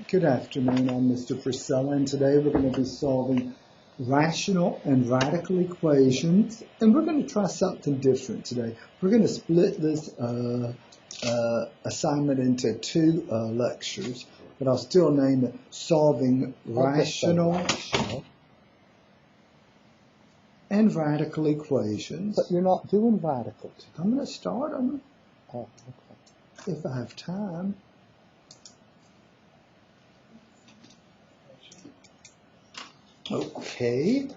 Good afternoon, I'm Mr. Precella, and today we're going to be solving rational and radical equations, and we're going to try something different today. We're going to split this assignment into two lectures, but I'll still name it Solving Rational and Radical Equations. But you're not doing radical. I'm going to start them Oh, okay. if I have time. Okay,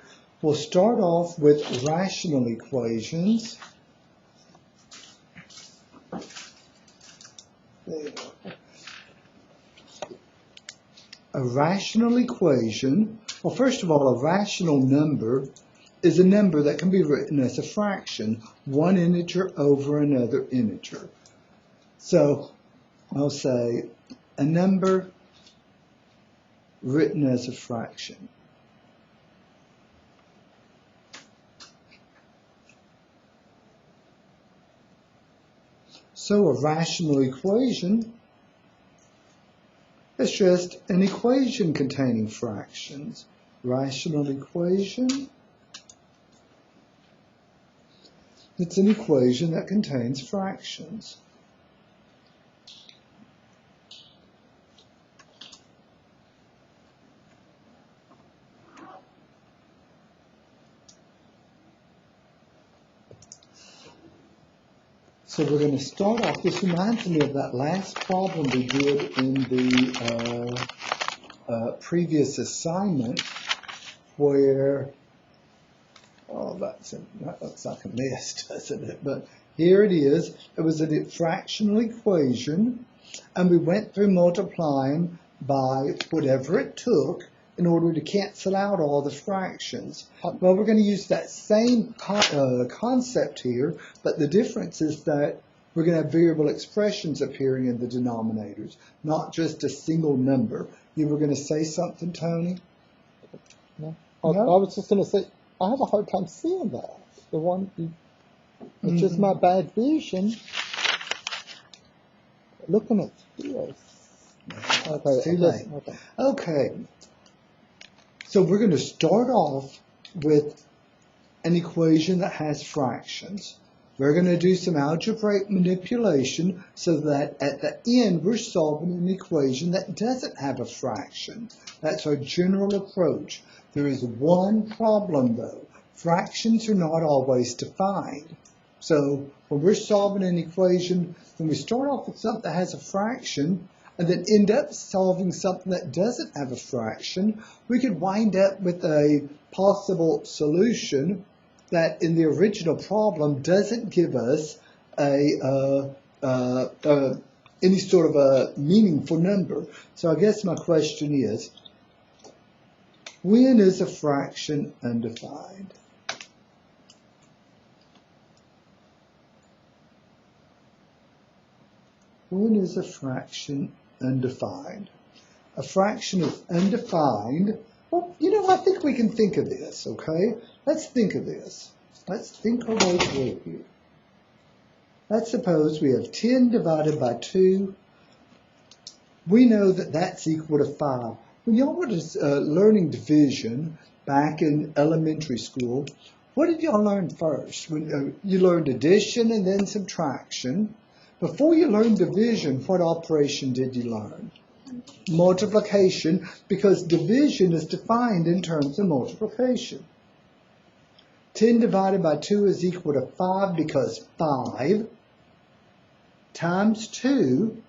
we'll start off with rational equations. A rational equation, well, first of all, a rational number is a number that can be written as a fraction, one integer over another integer. So I'll say a number written as a fraction. So a rational equation is just an equation containing fractions. Rational equation, it's an equation that contains fractions. So we're going to start off, this reminds me of that last problem we did in the previous assignment where, that looks like a mess, doesn't it? But here it is. It was a fractional equation, and we went through multiplying by whatever it took in order to cancel out all the fractions. Well, we're going to use that same concept here, but the difference is that we're going to have variable expressions appearing in the denominators, not just a single number. You were going to say something, Tony? No. No? I was just going to say, I have a hard time seeing that. The one, it's just my bad vision. Looking at this. Okay. Too late. Okay. So we're going to start off with an equation that has fractions. We're going to do some algebraic manipulation so that at the end we're solving an equation that doesn't have a fraction. That's our general approach. There is one problem though. Fractions are not always defined. So when we're solving an equation, when we start off with something that has a fraction, and then end up solving something that doesn't have a fraction, we could wind up with a possible solution that in the original problem doesn't give us any sort of a meaningful number. So I guess my question is, when is a fraction undefined? When is a fraction undefined? A fraction is undefined. Well, I think we can think of this, okay? Let's think of this. Let's think our way through here. Let's suppose we have 10 divided by 2. We know that that's equal to 5. When y'all were learning division back in elementary school, what did y'all learn first? When you learned addition and then subtraction. Before you learned division, what operation did you learn? Multiplication, because division is defined in terms of multiplication. 10 divided by 2 is equal to 5 because 5 times 2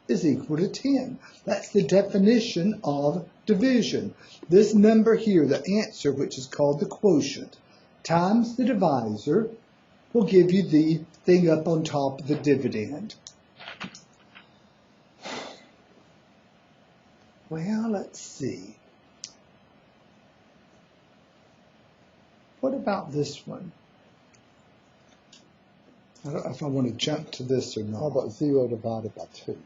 is equal to 10. That's the definition of division. This number here, the answer, which is called the quotient, times the divisor, will give you the thing up on top of the dividend. Well, let's see. What about this one? I don't know if I want to jump to this or not. How about 0 divided by 2?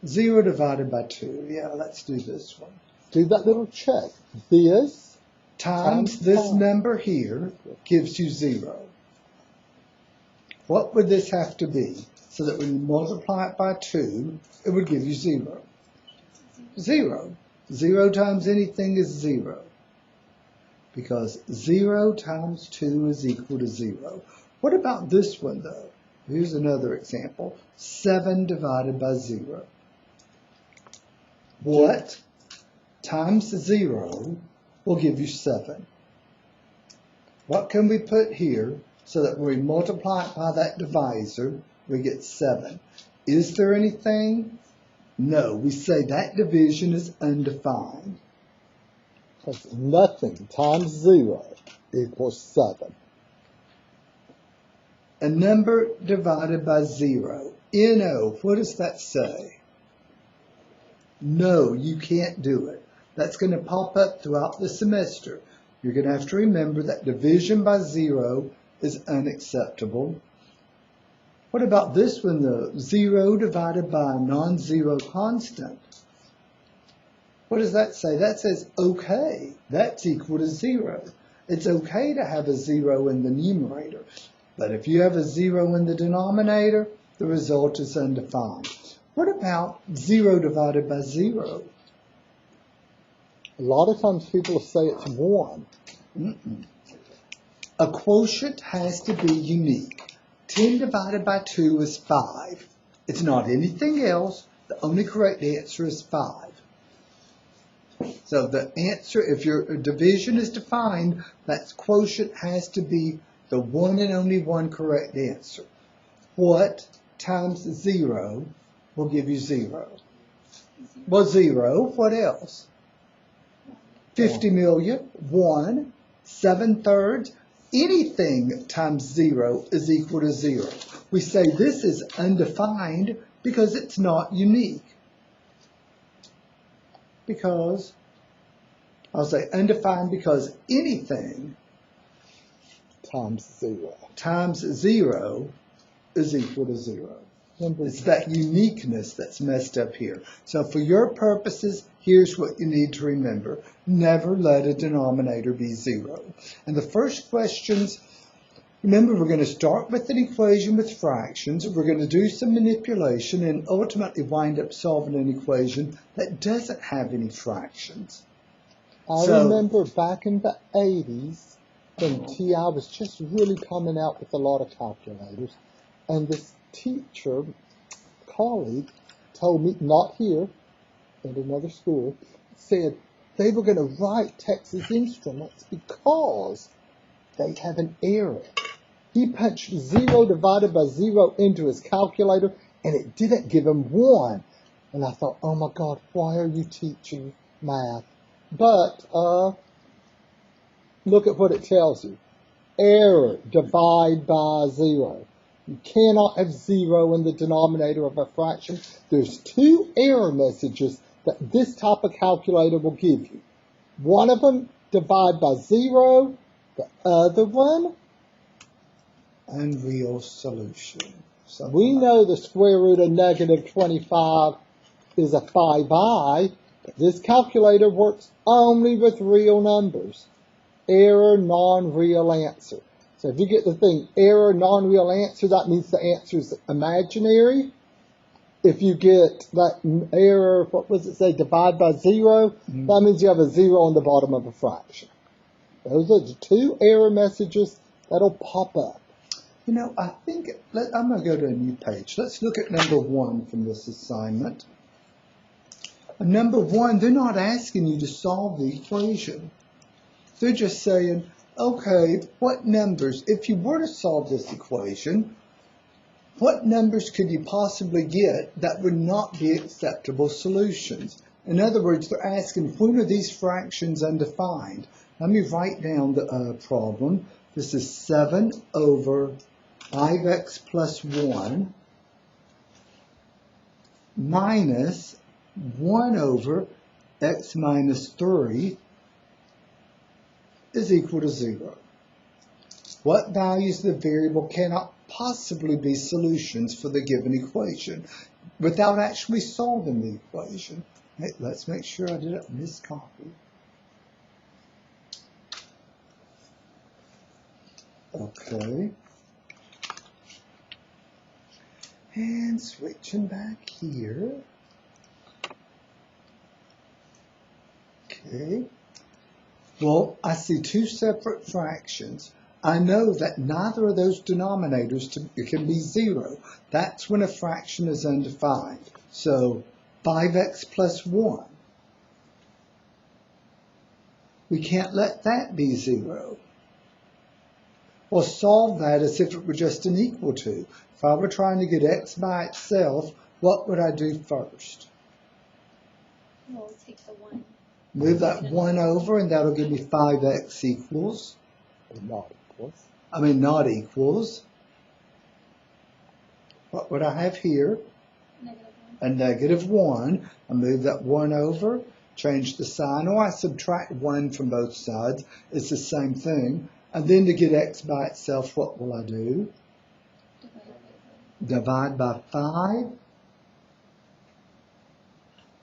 0 divided by 2. Yeah, let's do this one. Do that little check. This times this number here gives you 0. What would this have to be? So that when you multiply it by 2, it would give you 0. 0. 0 times anything is 0. Because 0 times 2 is equal to 0. What about this one, though? Here's another example. 7 divided by 0. What times 0 will give you 7? What can we put here so that when we multiply it by that divisor, we get 7? Is there anything? No, we say that division is undefined. Because nothing times 0 equals 7. A number divided by 0. NO, what does that say? No, you can't do it. That's going to pop up throughout the semester. You're going to have to remember that division by 0 is unacceptable. What about this one, though? 0 divided by a non-zero constant. What does that say? That says, okay, that's equal to 0. It's okay to have a 0 in the numerator. But if you have a 0 in the denominator, the result is undefined. What about 0 divided by 0? A lot of times people say it's 1. A quotient has to be unique. 10 divided by 2 is 5. It's not anything else. The only correct answer is 5. So the answer, if your division is defined, that quotient has to be the one and only one correct answer. What times 0 will give you 0? Well, 0. What else? 50 million, 1, 7/3. Anything times 0 is equal to 0. We say this is undefined because it's not unique. Because, I'll say undefined because anything Times 0. times 0 is equal to 0. It's that uniqueness that's messed up here. So for your purposes, here's what you need to remember. Never let a denominator be 0. And the first questions, remember, we're going to start with an equation with fractions. We're going to do some manipulation and ultimately wind up solving an equation that doesn't have any fractions. I remember back in the 80s when TI was just really coming out with a lot of calculators, and this teacher, colleague, told me, not here, at another school, said they were going to write Texas Instruments because they have an error. He punched 0 divided by 0 into his calculator, and it didn't give him 1. And I thought, oh my God, why are you teaching math? But look at what it tells you. Error, divide by 0. You cannot have 0 in the denominator of a fraction. There's 2 error messages that this type of calculator will give you. One of them, divide by 0. The other one, unreal solution. We know the square root of negative 25 is a 5i. This calculator works only with real numbers. Error, non-real answer. So if you get the thing, error, non-real answer, that means the answer is imaginary. If you get that error, what was it say, divide by 0, that means you have a 0 on the bottom of a fraction. Those are the 2 error messages that'll pop up. You know, I think, I'm going to go to a new page. Let's look at number 1 from this assignment. Number 1, they're not asking you to solve the equation. They're just saying, okay, what numbers, if you were to solve this equation, what numbers could you possibly get that would not be acceptable solutions? In other words, they're asking, when are these fractions undefined? Let me write down the problem. This is 7 over 5x plus 1 minus 1 over x minus 3 is equal to 0. What values of the variable cannot possibly be solutions for the given equation without actually solving the equation? Hey, let's make sure I didn't miscopy. Okay. And switching back here. Okay. Well, I see two separate fractions. I know that neither of those denominators can be 0. That's when a fraction is undefined. So 5x plus 1. We can't let that be 0. Well, solve that as if it were just an equal to. If I were trying to get x by itself, what would I do first? We'll take the 1. Move that 1 over, and that'll give me 5x equals. Not equals. Not equals. What would I have here? A -1. I move that 1 over, change the sign, or I subtract 1 from both sides. It's the same thing. And then to get x by itself, what will I do? Divide by 5.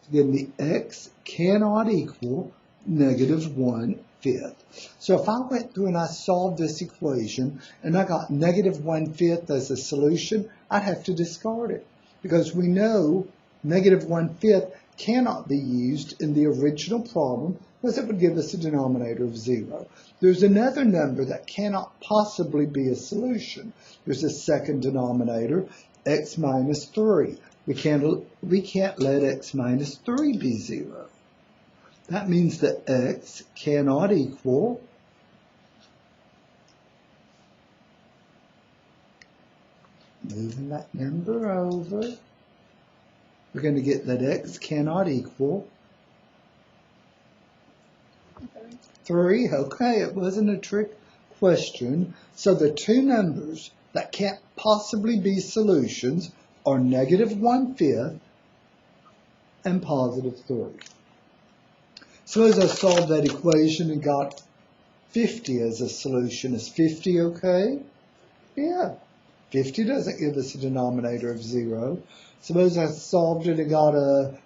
To give me x cannot equal -1/5. So if I went through and I solved this equation and I got -1/5 as a solution, I'd have to discard it because we know -1/5 cannot be used in the original problem because it would give us a denominator of 0. There's another number that cannot possibly be a solution. There's a second denominator, x minus 3. We can't let x minus 3 be 0. That means that x cannot equal moving that number over. We're going to get that x cannot equal 3. Okay, it wasn't a trick question. So the two numbers that can't possibly be solutions are -1/5 and +3. Suppose I solved that equation and got 50 as a solution. Is 50 okay? Yeah. 50 doesn't give us a denominator of 0. Suppose I solved it and got a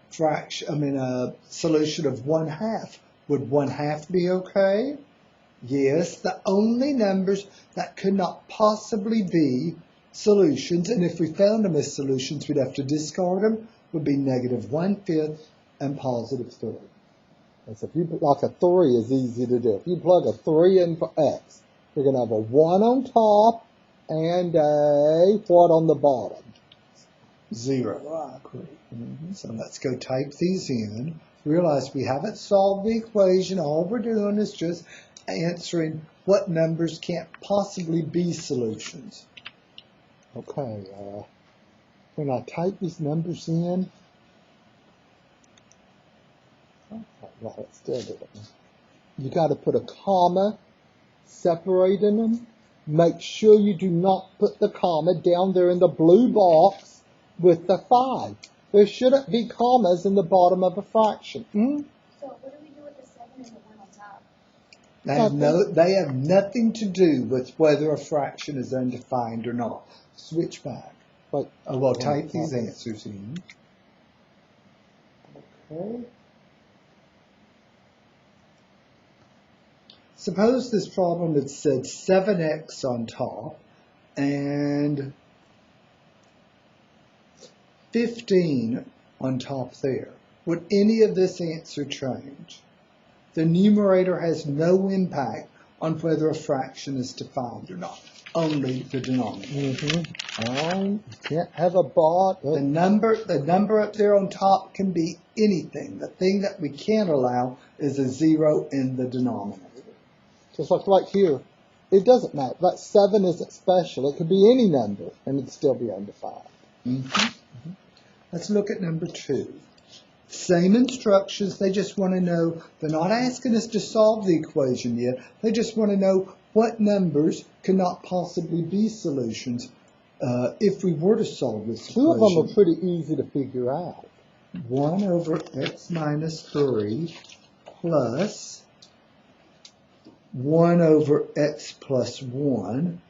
solution of 1/2. Would 1/2 be okay? Yes, the only numbers that could not possibly be solutions, and if we found them as solutions, we'd have to discard them, would be -1/5 and +3. And so if you like a 3 is easy to do. If you plug a 3 in for x, you're going to have a 1 on top and a what on the bottom? 0. I agree. So let's go type these in. Realize we haven't solved the equation. All we're doing is just answering what numbers can't possibly be solutions. Okay, when I type these numbers in, well, it still didn't. You got to put a comma separating them. Make sure you do not put the comma down there in the blue box with the 5. There shouldn't be commas in the bottom of a fraction. So what do we do with the 7 and the 1 on top? They have nothing to do with whether a fraction is undefined or not. Switch back. But Well, type these answers in. Okay. Suppose this problem had said 7x on top and 15 on top there. Would any of this answer change? The numerator has no impact on whether a fraction is defined or not, only the denominator. You can't have a bot. The number up there on top can be anything. The thing that we can't allow is a 0 in the denominator. Just like right here, it doesn't matter. That 7 isn't special. It could be any number, and it'd still be undefined. Let's look at number 2. Same instructions. They just want to know. They're not asking us to solve the equation yet. They just want to know what numbers cannot possibly be solutions if we were to solve this equation. Two of them are pretty easy to figure out. 1 over x minus 3 plus 1 over x plus 1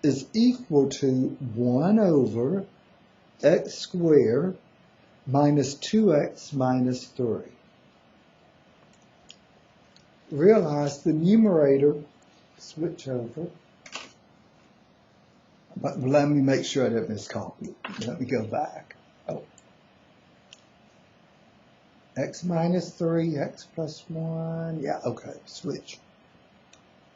is equal to 1 over x squared minus 2x minus 3. Realize the numerator, switch over, but let me make sure I don't miscopy it. Let me go back. X minus 3, X plus 1. Yeah, okay, switch.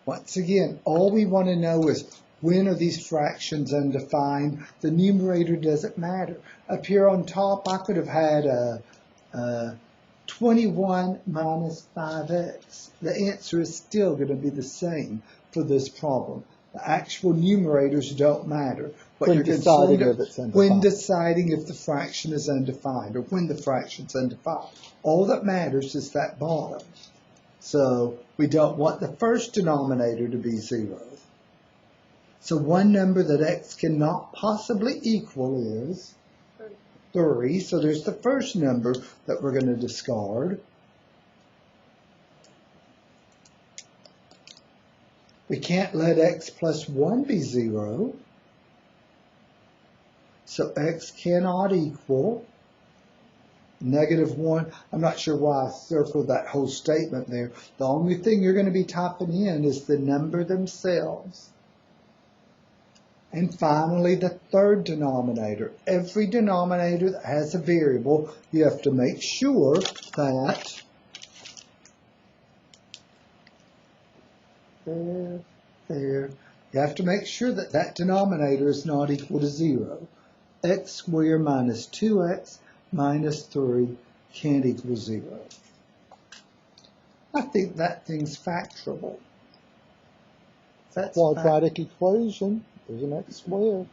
Once again, all we want to know is when are these fractions undefined? The numerator doesn't matter. Up here on top, I could have had a 21 minus 5x. The answer is still going to be the same for this problem. The actual numerators don't matter. But When deciding if it's undefined. When deciding if the fraction is undefined or when the fraction's undefined. All that matters is that bottom. So we don't want the first denominator to be 0. So one number that x cannot possibly equal is 3. So there's the first number that we're going to discard. We can't let x plus 1 be 0. So x cannot equal -1. I'm not sure why I circled that whole statement there. The only thing you're going to be typing in is the number themselves. And finally, the third denominator. Every denominator that has a variable, you have to make sure that you have to make sure that that denominator is not equal to 0. X squared minus 2x minus 3 can't equal 0. I think that thing's factorable. That's quadratic equation. There's an x squared.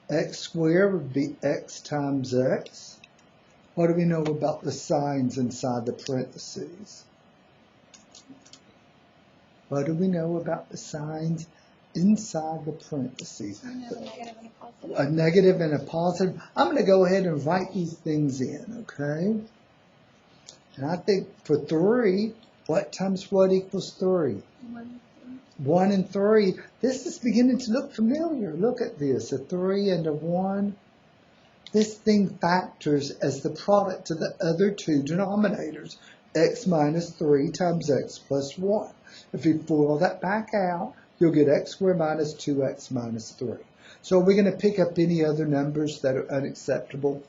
X squared would be x times x. What do we know about the signs inside the parentheses? What do we know about the signs inside the parentheses? A negative and a positive. I'm going to go ahead and write these things in, okay? And I think for 3, what times what equals 3? 1 and 3. This is beginning to look familiar. Look at this, a 3 and a 1. This thing factors as the product of the other two denominators, x minus 3 times x plus 1. If you pull all that back out, you'll get x squared minus 2x minus 3. So are we going to pick up any other numbers that are unacceptable?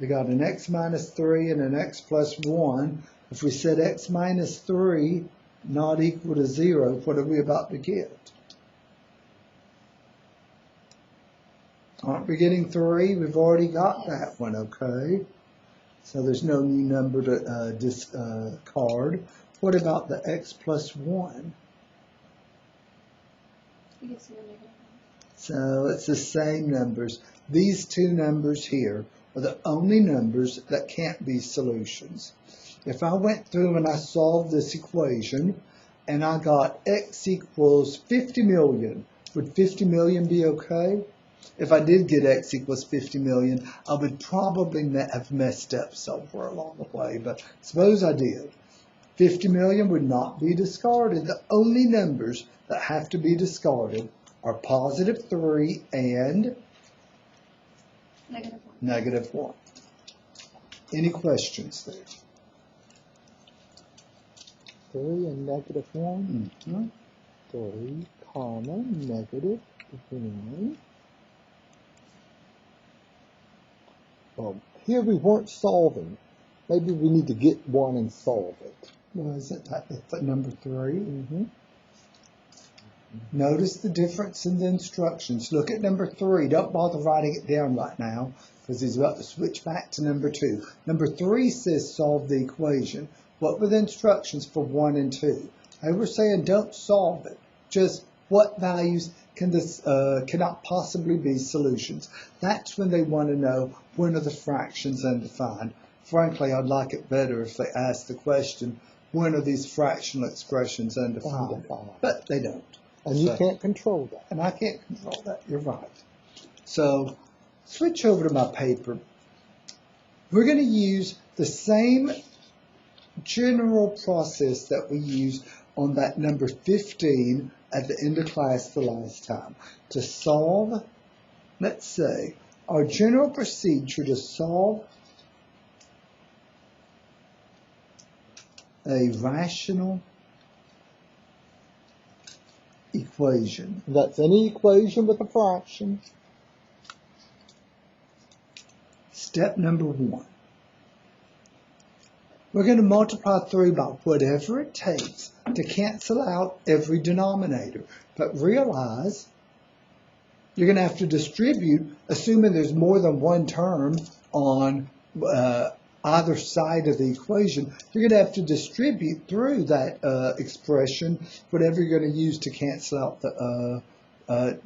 We got an x minus 3 and an x plus 1. If we said x minus 3 not equal to 0, what are we about to get? Aren't we getting 3? We've already got that one, okay? So there's no new number to discard. What about the x plus 1? So it's the same numbers. These two numbers here are the only numbers that can't be solutions. If I went through and I solved this equation and I got x equals 50 million, would 50 million be okay? If I did get x equals 50 million, I would probably have messed up somewhere along the way, but suppose I did. 50 million would not be discarded. The only numbers that have to be discarded are positive 3 and negative 1. Any questions there? 3 and negative 1. 3 comma negative 1. Well, here we weren't solving. Maybe we need to get one and solve it. Was it number 3? Notice the difference in the instructions. Look at number 3. Don't bother writing it down right now because he's about to switch back to number 2. Number 3 says solve the equation. What were the instructions for 1 and 2? They were saying don't solve it. Just what values can this cannot possibly be solutions. That's when they want to know when are the fractions undefined. Frankly, I'd like it better if they asked the question, when are these fractional expressions undefined? But they don't. And you can't control that. And I can't control that. You're right. So switch over to my paper. We're going to use the same general process that we used on that number 15 at the end of class the last time. To solve, let's say, our general procedure to solve a rational equation. That's any equation with a fraction. Step number 1. We're going to multiply through by whatever it takes to cancel out every denominator. But realize you're going to have to distribute, assuming there's more than one term on either side of the equation. You're going to have to distribute through that expression, whatever you're going to use to cancel out the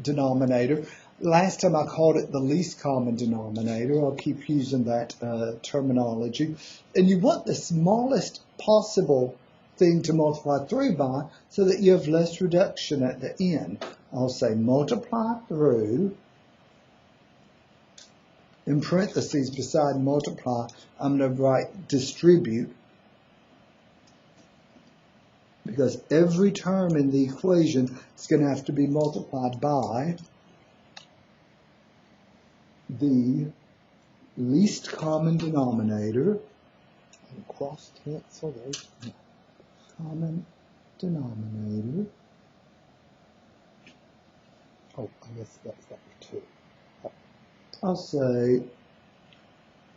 denominator. Last time I called it the least common denominator. I'll keep using that terminology. And you want the smallest possible thing to multiply through by so that you have less reduction at the end. I'll say multiply through, in parentheses beside multiply, I'm going to write distribute, because every term in the equation is going to have to be multiplied by the least common denominator, And cross cancel those. common denominator, Oh, I guess that's number 2. I'll say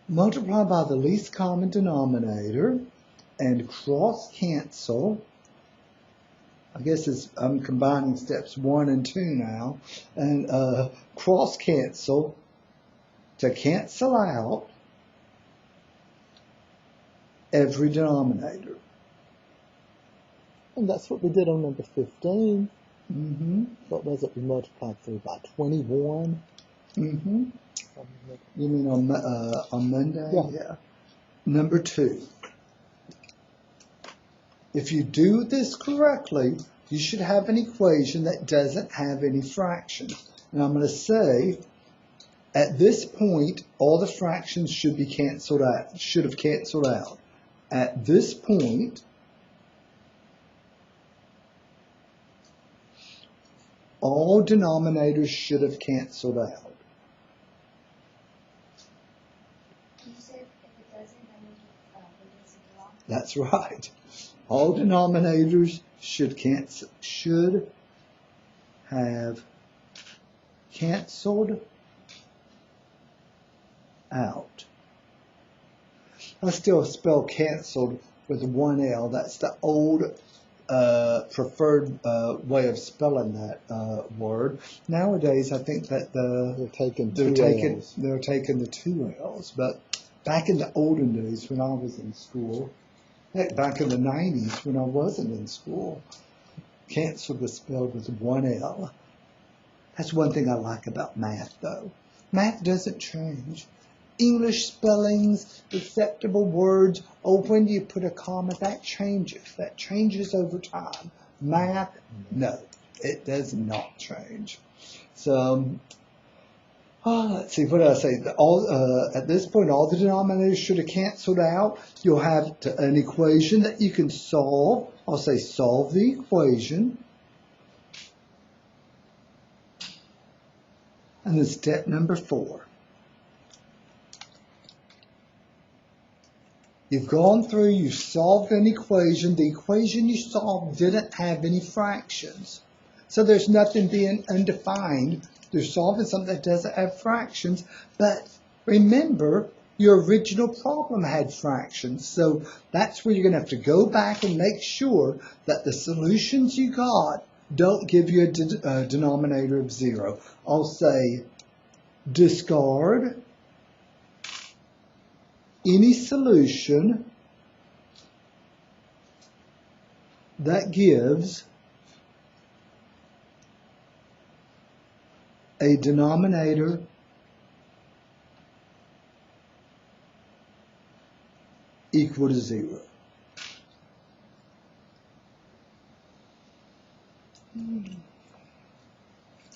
multiply by the least common denominator and cross cancel. I guess I'm combining steps 1 and 2 now, and cross cancel to cancel out every denominator. And that's what we did on number 15. Mm-hmm. What was it? We multiplied through by 21. Mm-hmm. You mean on Monday? Yeah. Number 2. If you do this correctly, you should have an equation that doesn't have any fractions. And I'm going to say, at this point, all the fractions should have canceled out. At this point, all denominators should have canceled out. You said if it doesn't, then we reduce it to 1. That's right. All denominators should have canceled out. I still spell canceled with 1 L. That's the old preferred way of spelling that word. Nowadays, I think that They're taking they're taking the 2 L's. But back in the olden days when I was in school, heck, back in the 90s when I wasn't in school, canceled was spelled with 1 L. That's one thing I like about math, though. Math doesn't change. English spellings, acceptable words, when do you put a comma? That changes. That changes over time. Math, no, it does not change. So, let's see, what did I say? At this point, all the denominators should have canceled out. You'll have an equation that you can solve. I'll say solve the equation. And then step number 4. You've gone through, you've solved an equation. The equation you solved didn't have any fractions. So there's nothing being undefined. You're solving something that doesn't have fractions. But remember, your original problem had fractions. So that's where you're going to have to go back and make sure that the solutions you got don't give you a denominator of 0. I'll say discard any solution that gives a denominator equal to 0.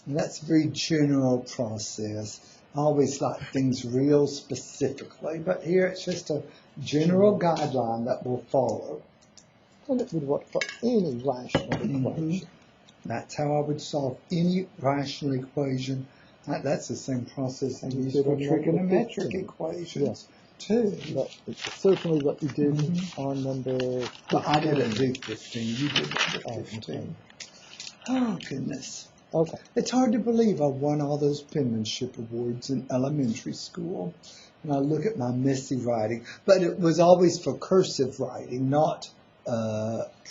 That's a very general process. I always like things real specifically, but here it's just a general guideline that we'll follow. And it would work for any rational equation. That's how I would solve any rational equation. That's the same process I use for trigonometric equations too. But it's certainly what you did on number 15. But I didn't do 15. You did number 15. Oh, goodness. Okay. It's hard to believe I won all those penmanship awards in elementary school. and I look at my messy writing, but it was always for cursive writing, not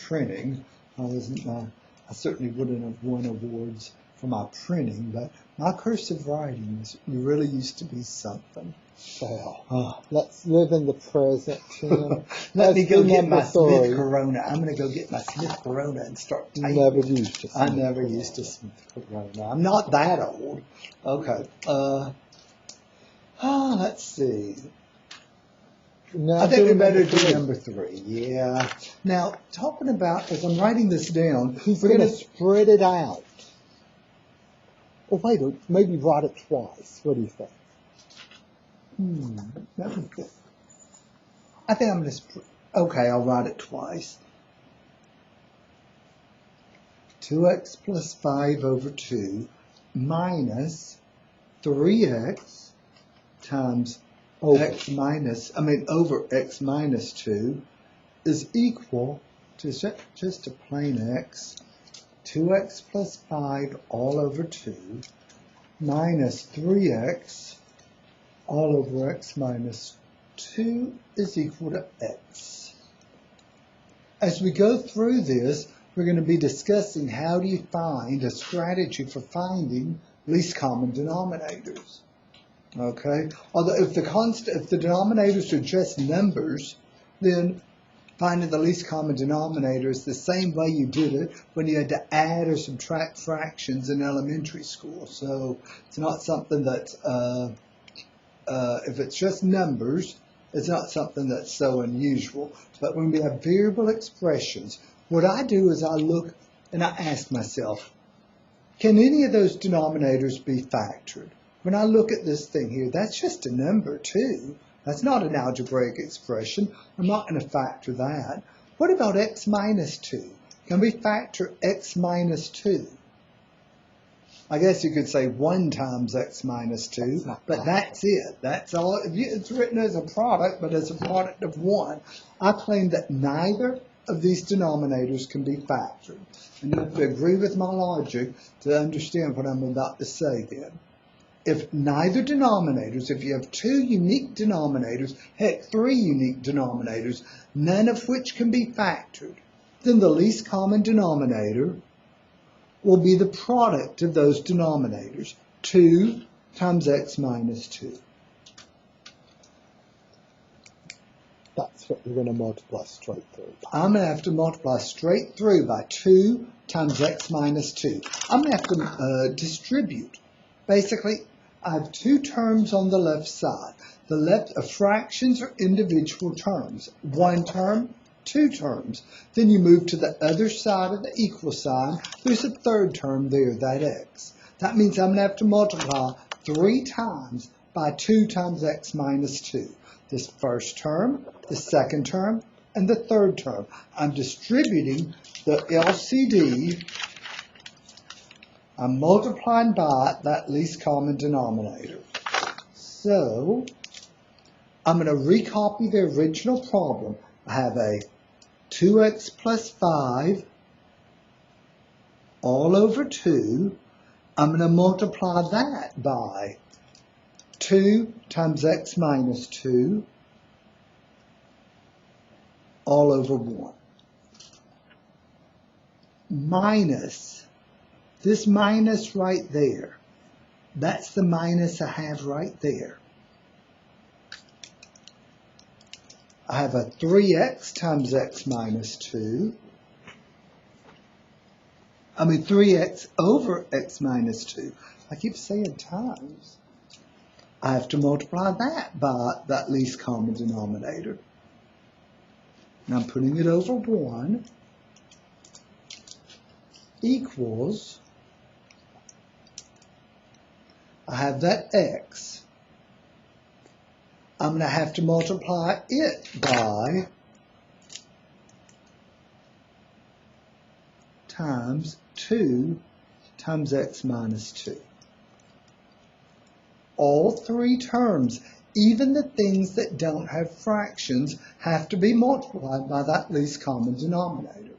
printing. I certainly wouldn't have won awards for my printing, but my cursive writing really used to be something. Well, let's live in the present, Tim. Let me go get my story. Smith Corona. I'm going to go get my Smith Corona and start typing. Never used a I never used a Smith Corona. I'm not that old. Okay. Let's see. Now I think we better number do number 3. Yeah. Now, talking about, as I'm writing this down, He's we're going going to to spread it out. Oh, wait, maybe write it twice. What do you think? Let me think. I think I'm going to, okay, I'll write it twice. 2x plus 5 over 2 minus 3x times over x minus 2 is equal to just a plain x, 2x plus 5 all over 2 minus 3x all over x minus 2 is equal to x. As we go through this, we're going to be discussing how do you find a strategy for finding least common denominators. Okay? Although if the denominators are just numbers, then finding the least common denominator is the same way you did it when you had to add or subtract fractions in elementary school. So it's not something that, if it's just numbers, it's not something that's so unusual. But when we have variable expressions, what I do is I look and I ask myself, can any of those denominators be factored? When I look at this thing here, that's just a number too. That's not an algebraic expression. I'm not going to factor that. What about x minus 2? Can we factor x minus 2? I guess you could say 1 times x minus 2, but that's it. That's all. It's written as a product, but as a product of 1. I claim that neither of these denominators can be factored. And you have to agree with my logic to understand what I'm about to say then. If neither denominators, if you have 2 unique denominators, heck, 3 unique denominators, none of which can be factored, then the least common denominator will be the product of those denominators, 2 times x minus 2. That's what you're going to multiply straight through. I'm going to have to multiply straight through by 2 times x minus 2. I'm going to have to distribute. Basically, I have 2 terms on the left side. Fractions are individual terms. 1 term, 2 terms. Then you move to the other side of the equal sign. There's a 3rd term there, that x. That means I'm going to have to multiply 3 times by 2 times x minus 2. This first term, the 2nd term, and the 3rd term. I'm distributing the LCD. I'm multiplying by that least common denominator. So I'm going to recopy the original problem. I have a 2x plus 5 all over 2. I'm going to multiply that by 2 times x minus 2 all over 1. Minus this minus right there. That's the minus I have right there. I have a 3x times x minus 2. 3x over x minus 2. I keep saying times. I have to multiply that by that least common denominator. And I'm putting it over 1 equals, I have that x. I'm going to have to multiply it by times 2 times x minus 2. All 3 terms, even the things that don't have fractions, have to be multiplied by that least common denominator.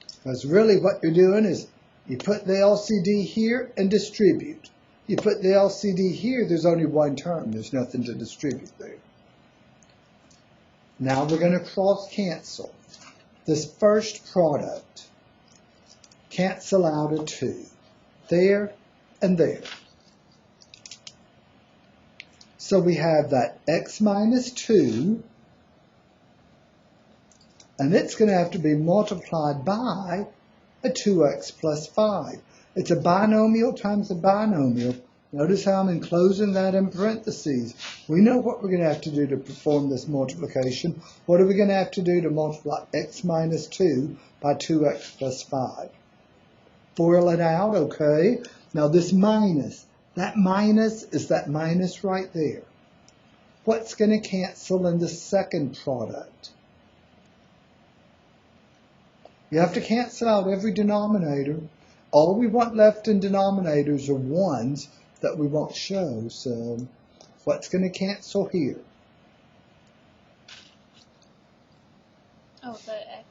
Because really what you're doing is you put the LCD here and distribute. You put the LCD here, there's only one term. There's nothing to distribute there. Now we're going to cross cancel. This first product, cancel out a 2. There and there. So we have that x minus 2, and it's going to have to be multiplied by a 2x plus 5. It's a binomial times a binomial. Notice how I'm enclosing that in parentheses. We know what we're going to have to do to perform this multiplication. What are we going to have to do to multiply x minus 2 by 2x plus 5? FOIL it out, okay? Now this minus, that minus is that minus right there. What's going to cancel in the second product? You have to cancel out every denominator. All we want left in denominators are ones that we won't show. So what's going to cancel here? Oh, the x.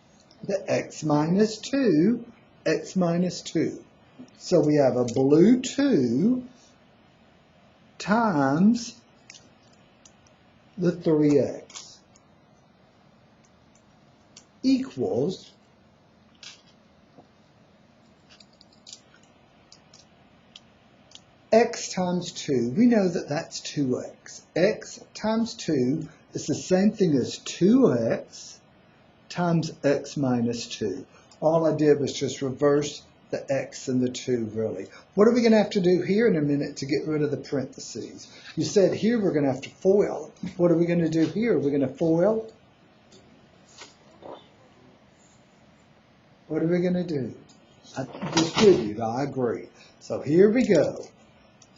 The x minus 2, x minus 2. So we have a blue 2 times the 3x equals x times 2. We know that that's 2x. X times 2 is the same thing as 2x times x minus 2. All I did was just reverse the x and the 2, really. What are we going to have to do here in a minute to get rid of the parentheses? You said here we're going to have to FOIL. What are we going to do here? We're going to FOIL. What are we going to do? Distribute, I agree. So here we go.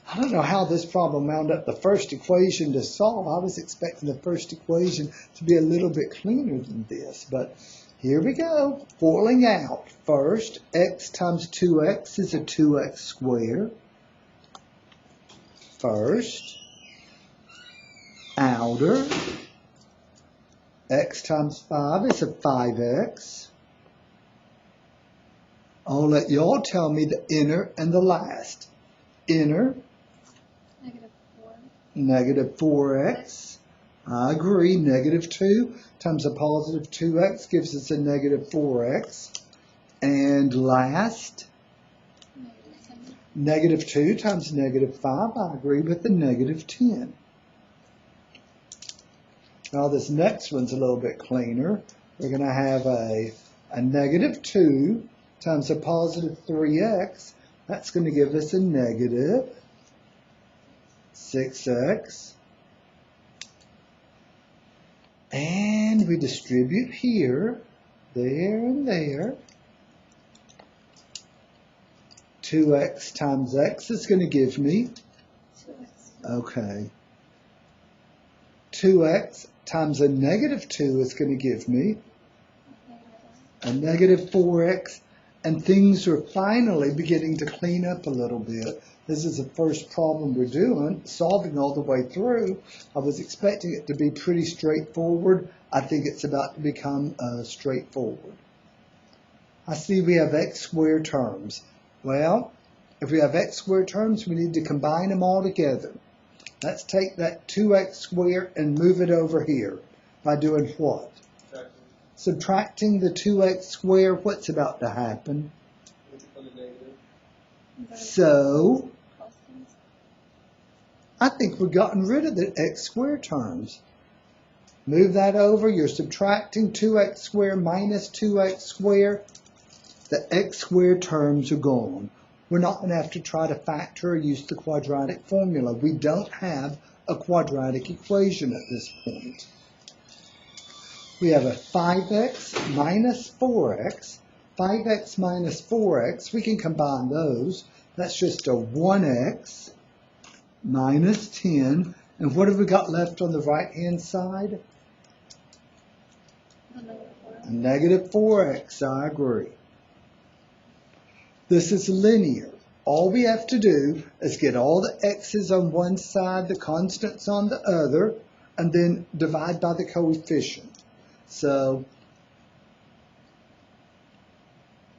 I don't know how this problem wound up the first equation to solve. I was expecting the first equation to be a little bit cleaner than this, but here we go. FOILing out. First, x times 2x is a 2x squared. First, outer, x times 5 is a 5x. I'll let y'all tell me the inner and the last. Inner, negative 4x. I agree. Negative 2 times a positive 2x gives us a negative 4x. And last, negative 2 times negative 5. I agree with the negative 10. Now this next one's a little bit cleaner. We're going to have a negative 2 times a positive 3x. That's going to give us a negative 6x. And we distribute here, there and there. 2x times x is going to give me, okay, 2x times a negative 2 is going to give me a negative 4x. And things are finally beginning to clean up a little bit. This is the first problem we're doing, solving all the way through. I was expecting it to be pretty straightforward. I think it's about to become straightforward. I see we have x squared terms. Well, if we have x squared terms, we need to combine them all together. Let's take that 2x squared and move it over here by doing what? Subtracting the 2x squared, what's about to happen? So, I think we've gotten rid of the x squared terms. Move that over, you're subtracting 2x squared minus 2x squared. The x squared terms are gone. We're not going to have to try to factor or use the quadratic formula. We don't have a quadratic equation at this point. We have a 5x minus 4x. 5x minus 4x, we can combine those. That's just a 1x minus 10. And what have we got left on the right-hand side? A negative 4x, I agree. This is linear. All we have to do is get all the x's on one side, the constants on the other, and then divide by the coefficient. So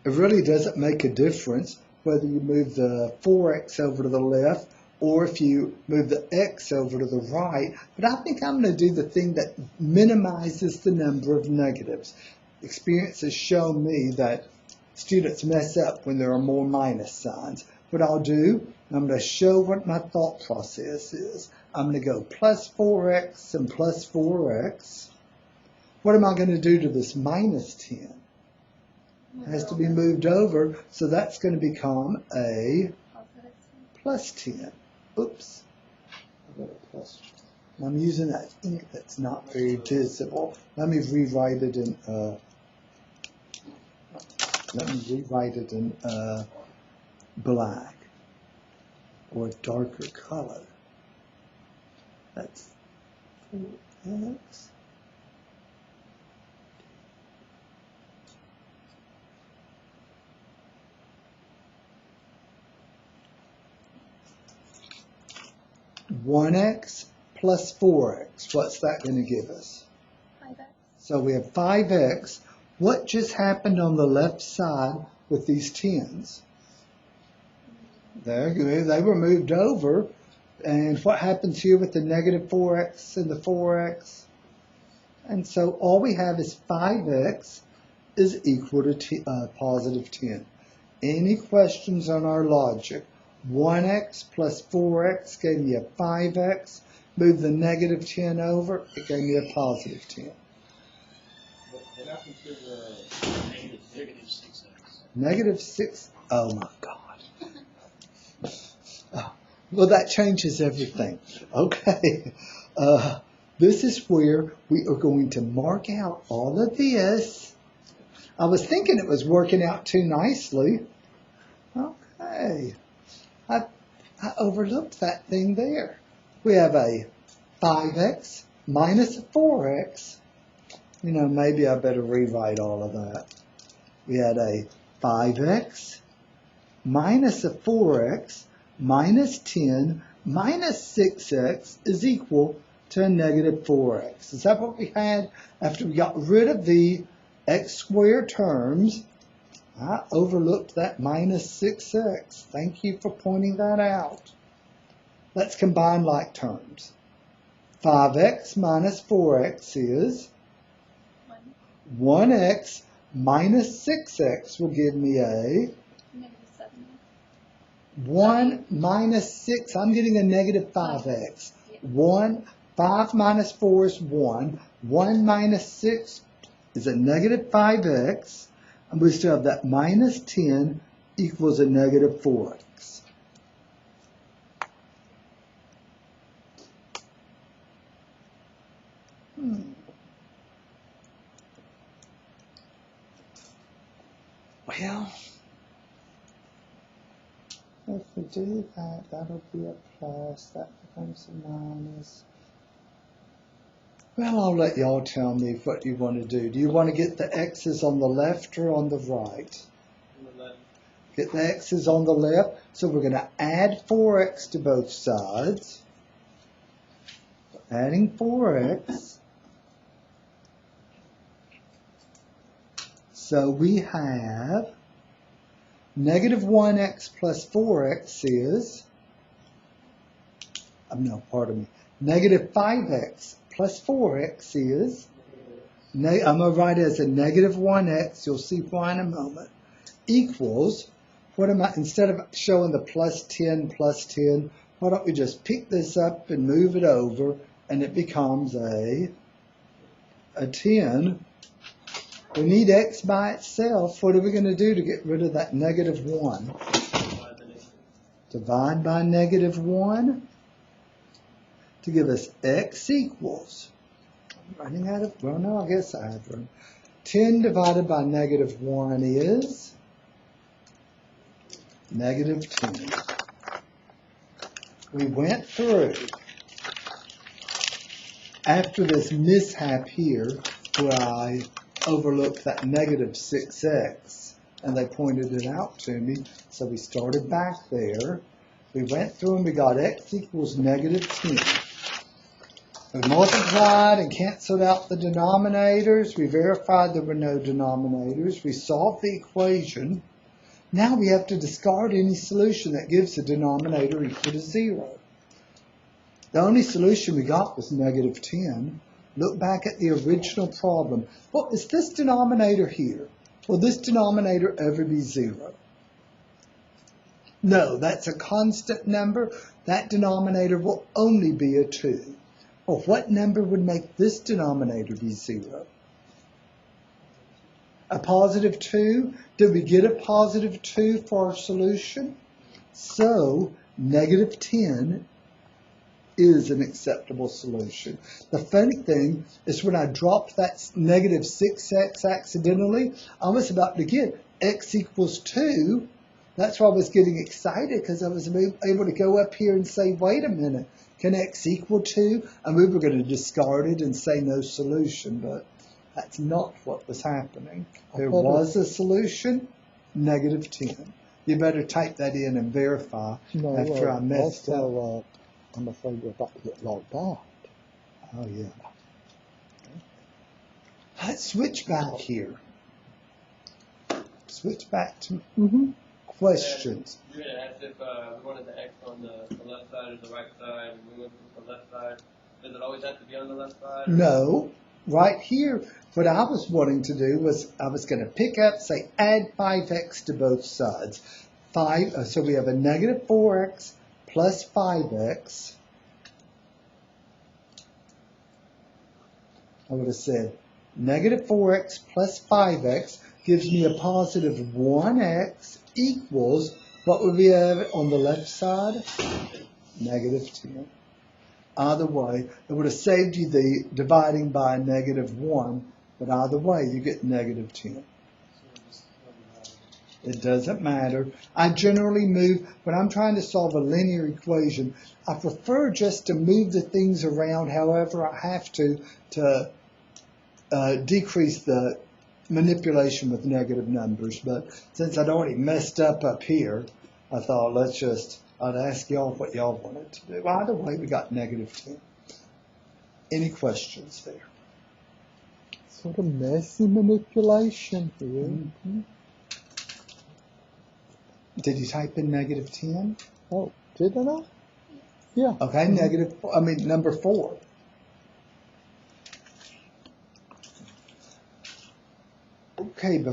it really doesn't make a difference whether you move the 4x over to the left or if you move the x over to the right. But I think I'm going to do the thing that minimizes the number of negatives. Experience has shown me that students mess up when there are more minus signs. What I'll do, I'm going to show what my thought process is. I'm going to go plus 4x and plus 4x. What am I going to do to this minus 10? It has to be moved over, so that's going to become a plus 10. Oops. I'm using that ink that's not very visible. Let me rewrite it in black or a darker color. That's 4x. One x plus 4x. What's that going to give us? 5x. So we have 5x. What just happened on the left side with these 10s? There, they were moved over. And what happens here with the negative 4x and the 4x? And so all we have is 5x is equal to positive 10. Any questions on our logic? 1x plus 4x gave me a 5x. Move the negative 10 over, it gave me a positive 10. What happened to the negative 6x? Negative 6, oh my God. Well, that changes everything. Okay, this is where we are going to mark out all of this. I was thinking it was working out too nicely. Okay. I overlooked that thing there. We have a 5x minus a 4x. You know, maybe I better rewrite all of that. We had a 5x minus a 4x minus 10 minus 6x is equal to a negative 4x. Is that what we had after we got rid of the x squared terms? I overlooked that minus 6x. Thank you for pointing that out. Let's combine like terms. 5x minus 4x is 1x minus 6x will give me a Negative 7. 1 minus 6. I'm getting a negative 5x. 5 minus 4 is 1. 1 minus 6 is a negative 5x. And we still have that minus 10 equals a negative 4x. Well, if we do that, that'll be a plus. That becomes a minus. Well, I'll let y'all tell me what you want to do. Do you want to get the x's on the left or on the right? On the left. Get the x's on the left. So we're going to add 4x to both sides. Adding 4x. So we have negative 1x plus 4x is, no, pardon me, negative 5x plus 4x is, I'm going to write it as a negative 1x, you'll see why in a moment, equals, instead of showing the plus 10, why don't we just pick this up and move it over, and it becomes a 10. We need x by itself. What are we going to do to get rid of that negative 1? Divide by negative 1 to give us x equals, I'm running out of, well, no, I guess I have room. 10 divided by negative 1 is negative 10. We went through, after this mishap here, where I overlooked that negative 6x, and they pointed it out to me, so we started back there. We went through and we got x equals negative 10. We multiplied and canceled out the denominators. We verified there were no denominators. We solved the equation. Now we have to discard any solution that gives the denominator equal to 0. The only solution we got was negative 10. Look back at the original problem. Well, is this denominator here? Will this denominator ever be 0? No, that's a constant number. That denominator will only be a 2. Well, what number would make this denominator be 0? A positive 2? Did we get a positive 2 for our solution? So, negative 10 is an acceptable solution. The fun thing is when I dropped that negative 6x accidentally, I was about to get x equals 2. That's why I was getting excited, because I was able to go up here and say, wait a minute, can x equal 2? And we were going to discard it and say no solution, but that's not what was happening. There was a solution, negative 10. You better type that in and verify after I messed up. I'm afraid we're about to get logged out. Oh, yeah. Let's switch back here. Switch back to questions. You're going to ask if we wanted the X on the left side or the right side, and we went with the left side. Does it always have to be on the left side? No. Right here, what I was wanting to do was I was going to pick up, say, add 5x to both sides. So we have a negative 4x plus 5x. I would have said negative 4x plus 5x gives me a positive 1x equals, what would we have on the left side? Negative 10. Either way, it would have saved you the dividing by a negative 1, but either way, you get negative 10. It doesn't matter. I generally move, when I'm trying to solve a linear equation, I prefer just to move the things around however I have to decrease the manipulation with negative numbers. But since I'd already messed up here, I thought I'd ask y'all what y'all wanted to do. Either way, we got negative 10. Any questions there? Sort of messy manipulation here. Did you type in negative 10? Oh, didn't I? Yeah. Okay, number 4. Okay,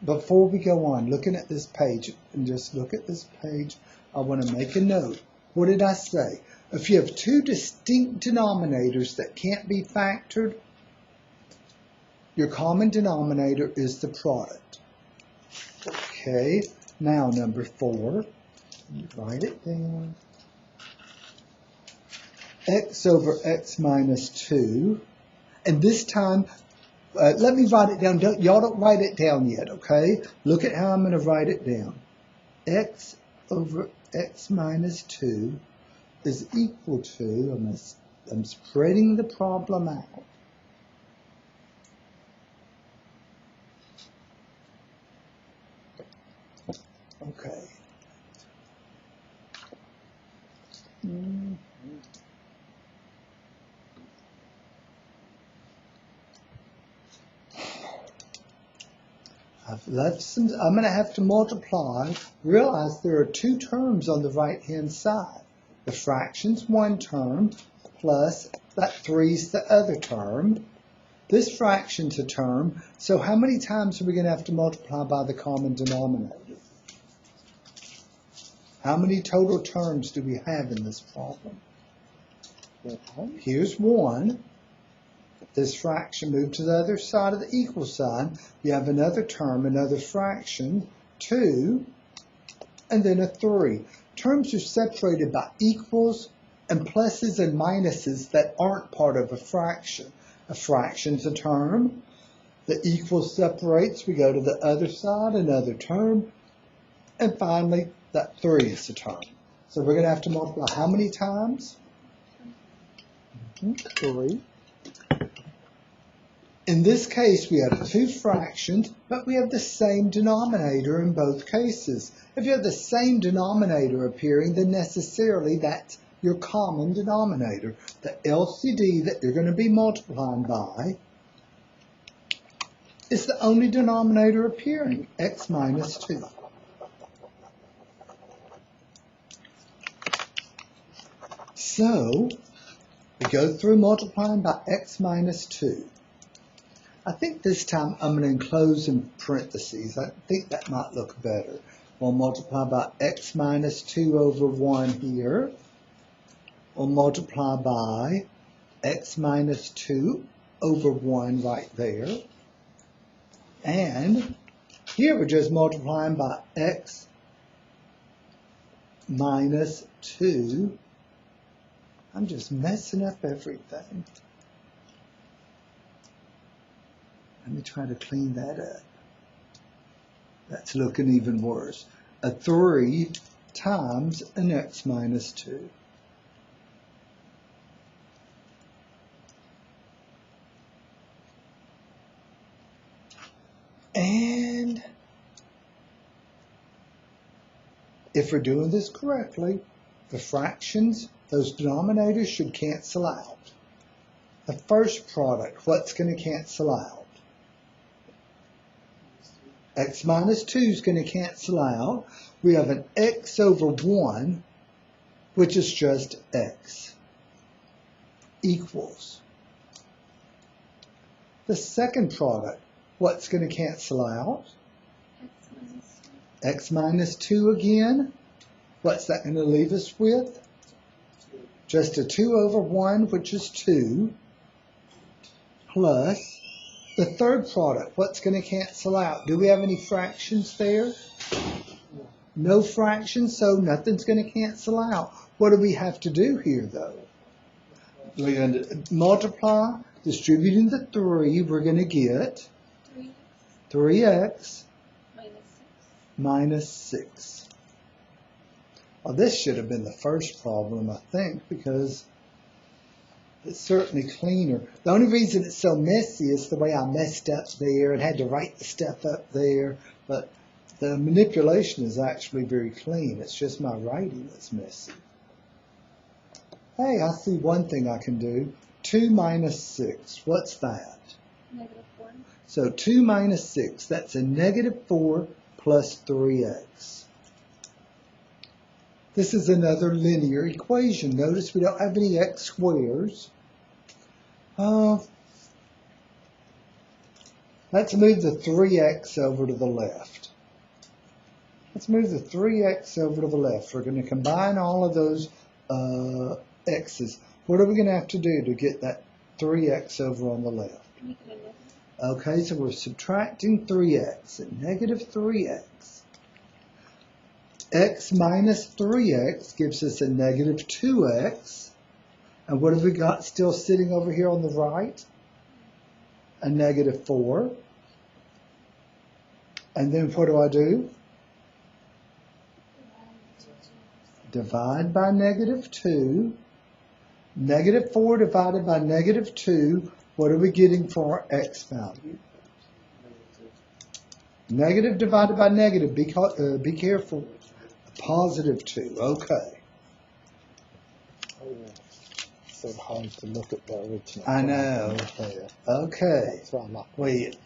before we go on, looking at this page, and just look at this page, I want to make a note. What did I say? If you have two distinct denominators that can't be factored, your common denominator is the product. Okay, now number 4, write it down. X over x minus 2, and this time, let me write it down. Y'all don't write it down yet, okay? Look at how I'm going to write it down. X over x minus 2 is equal to, I'm spreading the problem out. Okay. I've left some, I'm going to have to multiply. Realize there are 2 terms on the right-hand side. The fraction's one term, plus that 3's the other term. This fraction's a term, so how many times are we going to have to multiply by the common denominator? How many total terms do we have in this problem? Here's 1. This fraction moved to the other side of the equal sign. You have another term, another fraction, 2, and then a 3. Terms are separated by equals and pluses and minuses that aren't part of a fraction. A fraction's a term. The equal separates. We go to the other side, another term. And finally, that 3 is a term. So we're going to have to multiply how many times? 3. In this case, we have 2 fractions, but we have the same denominator in both cases. If you have the same denominator appearing, then necessarily that's your common denominator. The LCD that you're going to be multiplying by is the only denominator appearing, x minus 2. So we go through multiplying by x minus 2. I think this time I'm going to enclose in parentheses. I think that might look better. We'll multiply by x minus 2 over 1 here. We'll multiply by x minus 2 over 1 right there. And here we're just multiplying by x minus 2. I'm just messing up everything. Let me try to clean that up. That's looking even worse. A 3 times an x minus 2. And if we're doing this correctly, the fractions, those denominators should cancel out. The first product, what's going to cancel out? X minus 2 is going to cancel out. We have an x over 1, which is just x, equals. The second product, what's going to cancel out? X minus 2 again. What's that going to leave us with? Just a 2 over 1, which is 2, plus the third product. What's going to cancel out? Do we have any fractions there? No fractions, so nothing's going to cancel out. What do we have to do here, though? We're going to multiply, distributing the 3, we're going to get 3x minus 6. Well, this should have been the first problem, I think, because it's certainly cleaner. The only reason it's so messy is the way I messed up there and had to write the stuff up there. But the manipulation is actually very clean. It's just my writing that's messy. Hey, I see one thing I can do. 2 minus 6. What's that? -4. So 2 minus 6. That's a -4 plus 3x. This is another linear equation. Notice we don't have any x squares. Let's move the 3x over to the left. Let's move the 3x over to the left. We're going to combine all of those x's. What are we going to have to do to get that 3x over on the left? Okay, so we're subtracting 3x, at -3x. X minus 3x gives us a -2x. And what have we got still sitting over here on the right? A -4. And then what do I do? Divide by -2. -4 divided by -2. What are we getting for our x value? Negative divided by negative. Be careful. +2. Okay. So hard to look at the original. I know. Okay. That's why I'm not. We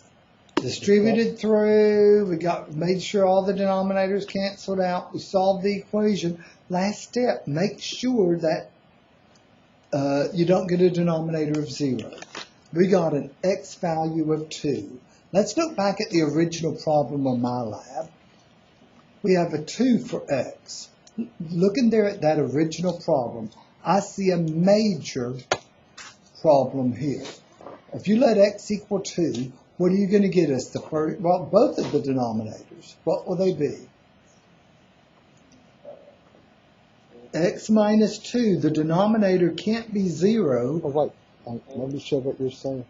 distributed through. We made sure all the denominators canceled out. We solved the equation. Last step, make sure that you don't get a denominator of 0. We got an x value of 2. Let's look back at the original problem on my lab. We have a 2 for x. Looking there at that original problem, I see a major problem here. If you let x equal 2, what are you going to get us? Well, both of the denominators. What will they be? X minus 2. The denominator can't be 0. Oh, wait. Let me show what you're saying.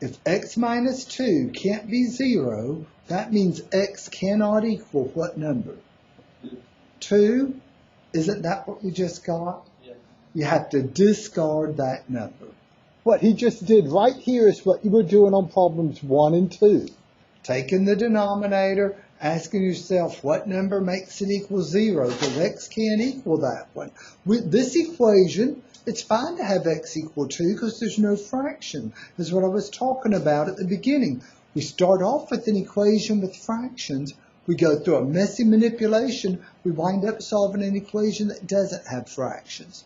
If x minus 2 can't be 0, that means x cannot equal what number? 2? Isn't that what we just got? Yes. You have to discard that number. What he just did right here is what you were doing on problems 1 and 2. Taking the denominator, asking yourself what number makes it equal 0, because x can't equal that one. With this equation, it's fine to have x equal 2 because there's no fraction. That's what I was talking about at the beginning. We start off with an equation with fractions. we go through a messy manipulation, we wind up solving an equation that doesn't have fractions.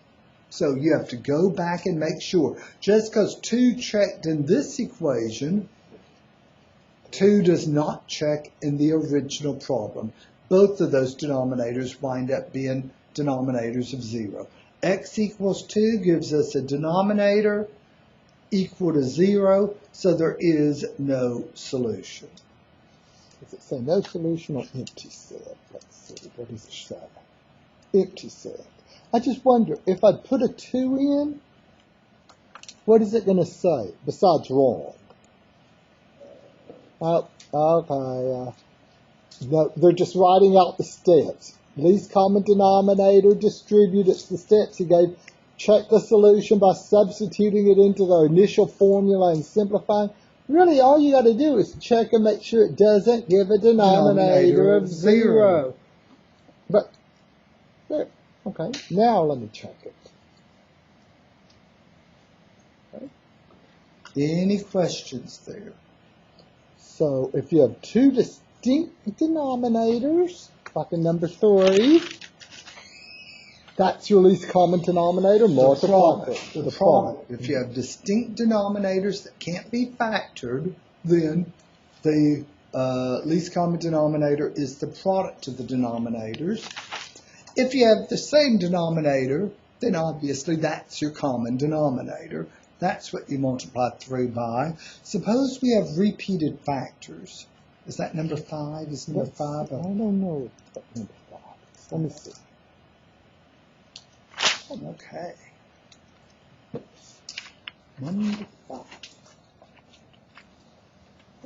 So you have to go back and make sure. Just because 2 checked in this equation, 2 does not check in the original problem. Both of those denominators wind up being denominators of 0. X equals 2 gives us a denominator equal to 0, so there is no solution. Does it say no solution or empty set? Let's see, what does it say? Empty set. I just wonder, if I put a 2 in, what is it going to say besides wrong? Oh, okay. No, they're just writing out the steps. Least common denominator, distribute, it's the steps he gave. Check the solution by substituting it into the initial formula and simplifying. Really, all you got to do is check and make sure it doesn't give a denominator of 0. But, there. Okay, now let me check it. Okay. Any questions there? So if you have 2 distinct denominators, like in number 3, that's your least common denominator, multiply it. The product. If you have distinct denominators that can't be factored, then the least common denominator is the product of the denominators. If you have the same denominator, then obviously that's your common denominator. That's what you multiply through by. Suppose we have repeated factors. Is that number 5? Is number 5? I don't know what number 5 is. Let me see. Okay. Number 5.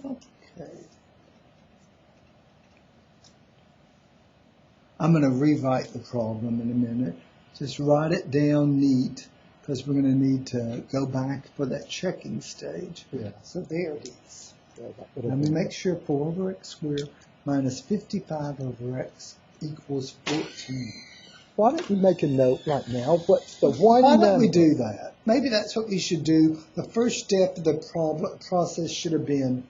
Okay. I'm going to rewrite the problem in a minute. Just write it down neat, because we're going to need to go back for that checking stage. Yeah. So there it is. Yeah, Let me make sure 4 over x squared minus 55 over x equals 14. Why don't we make a note right now? What's the one Why number? don't we do that? Maybe that's what we should do. The first step of the process should have been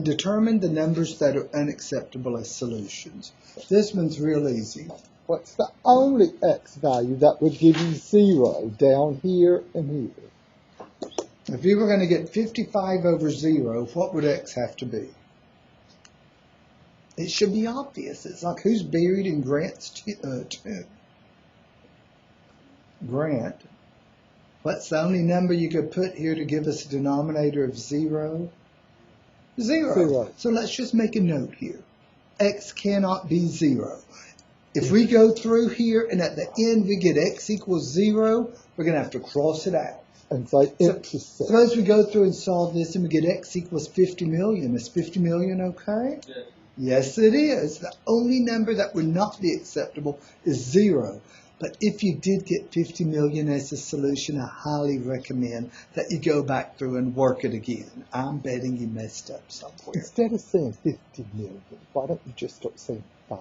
determine the numbers that are unacceptable as solutions. This one's real easy. What's the only x value that would give you 0 down here and here? If you were going to get 55 over 0, what would x have to be? It should be obvious. It's like, who's buried in Grant's tomb? Grant. What's the only number you could put here to give us a denominator of 0? 0. So let's just make a note here. X cannot be 0. If we go through here and at the end we get x equals 0, we're going to have to cross it out. And say empty set. Suppose we go through and solve this and we get x equals 50 million. Is 50 million okay? Yeah. Yes, it is. The only number that would not be acceptable is 0. But if you did get 50 million as a solution, I highly recommend that you go back through and work it again. I'm betting you messed up somewhere. Instead of saying 50 million, why don't you just start saying 5?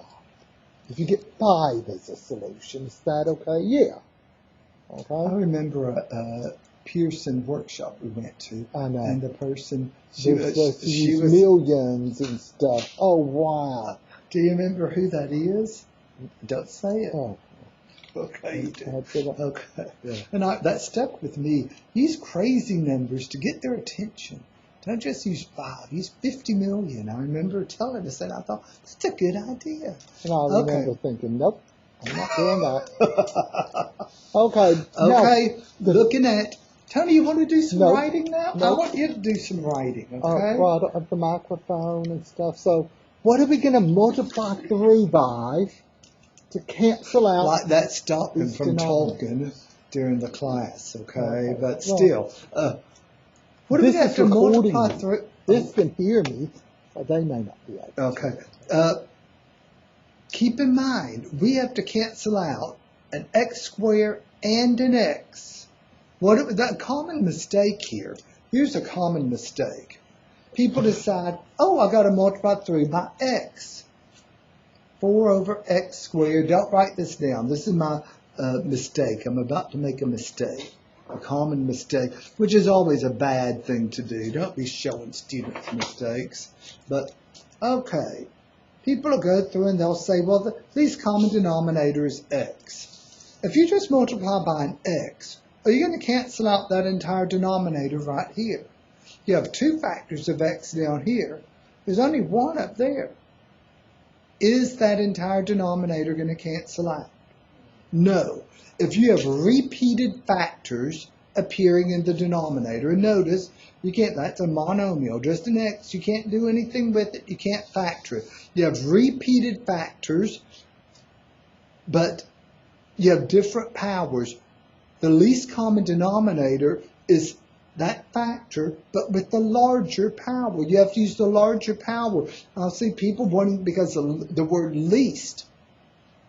If you get 5 as a solution, is that okay? Yeah. Okay. I remember a Pearson workshop we went to. I know. And the person, she was millions and stuff. Oh, wow. Do you remember who that is? Don't say it. Oh. Okay, you do. Okay. Yeah. And that stuck with me. Use crazy numbers to get their attention. Don't just use 5. Use 50 million. I remember telling us that. I thought, that's a good idea. And I remember thinking, nope, I'm not doing that. Okay. Okay. Looking at, Tony, you want to do some Nope. writing now? Nope. I want you to do some writing, okay? Well, I don't have the microphone and stuff. So what are we going to multiply through by to cancel out? Like that stopped him these from denominators? talking during the class, okay? But Well, still, what do we this have is to recording multiply me. through? This can hear me, but they may not be able to. Okay. Keep in mind, we have to cancel out an x squared and an x. The common mistake here, here's a common mistake. People decide, oh, I got to multiply through by x. 4 over x squared. Don't write this down. This is my mistake. I'm about to make a mistake. A common mistake, which is always a bad thing to do. Don't be showing students mistakes. But Okay, people will go through and they'll say, well, the least common denominator is x. If you just multiply by an x, are you going to cancel out that entire denominator right here? You have two factors of x down here. There's only one up there. Is that entire denominator going to cancel out? No. If you have repeated factors appearing in the denominator, and notice, you can't, that's a monomial, just an x, you can't do anything with it, you can't factor it. You have repeated factors, but you have different powers. The least common denominator is that factor, but with the larger power. You have to use the larger power. I'll see people wanting, because of the word least,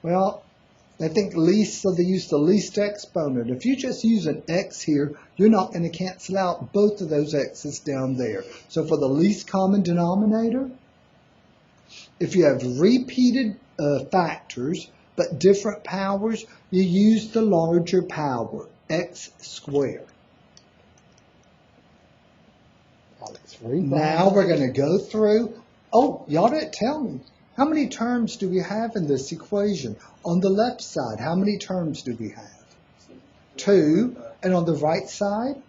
well, they think least, so they use the least exponent. If you just use an x here, you're not going to cancel out both of those x's down there. So for the least common denominator, if you have repeated factors, but different powers, you use the larger power, x squared. Now we're going to go through, oh, y'all didn't tell me. How many terms do we have in this equation? On the left side, how many terms do we have? 2. And on the right side?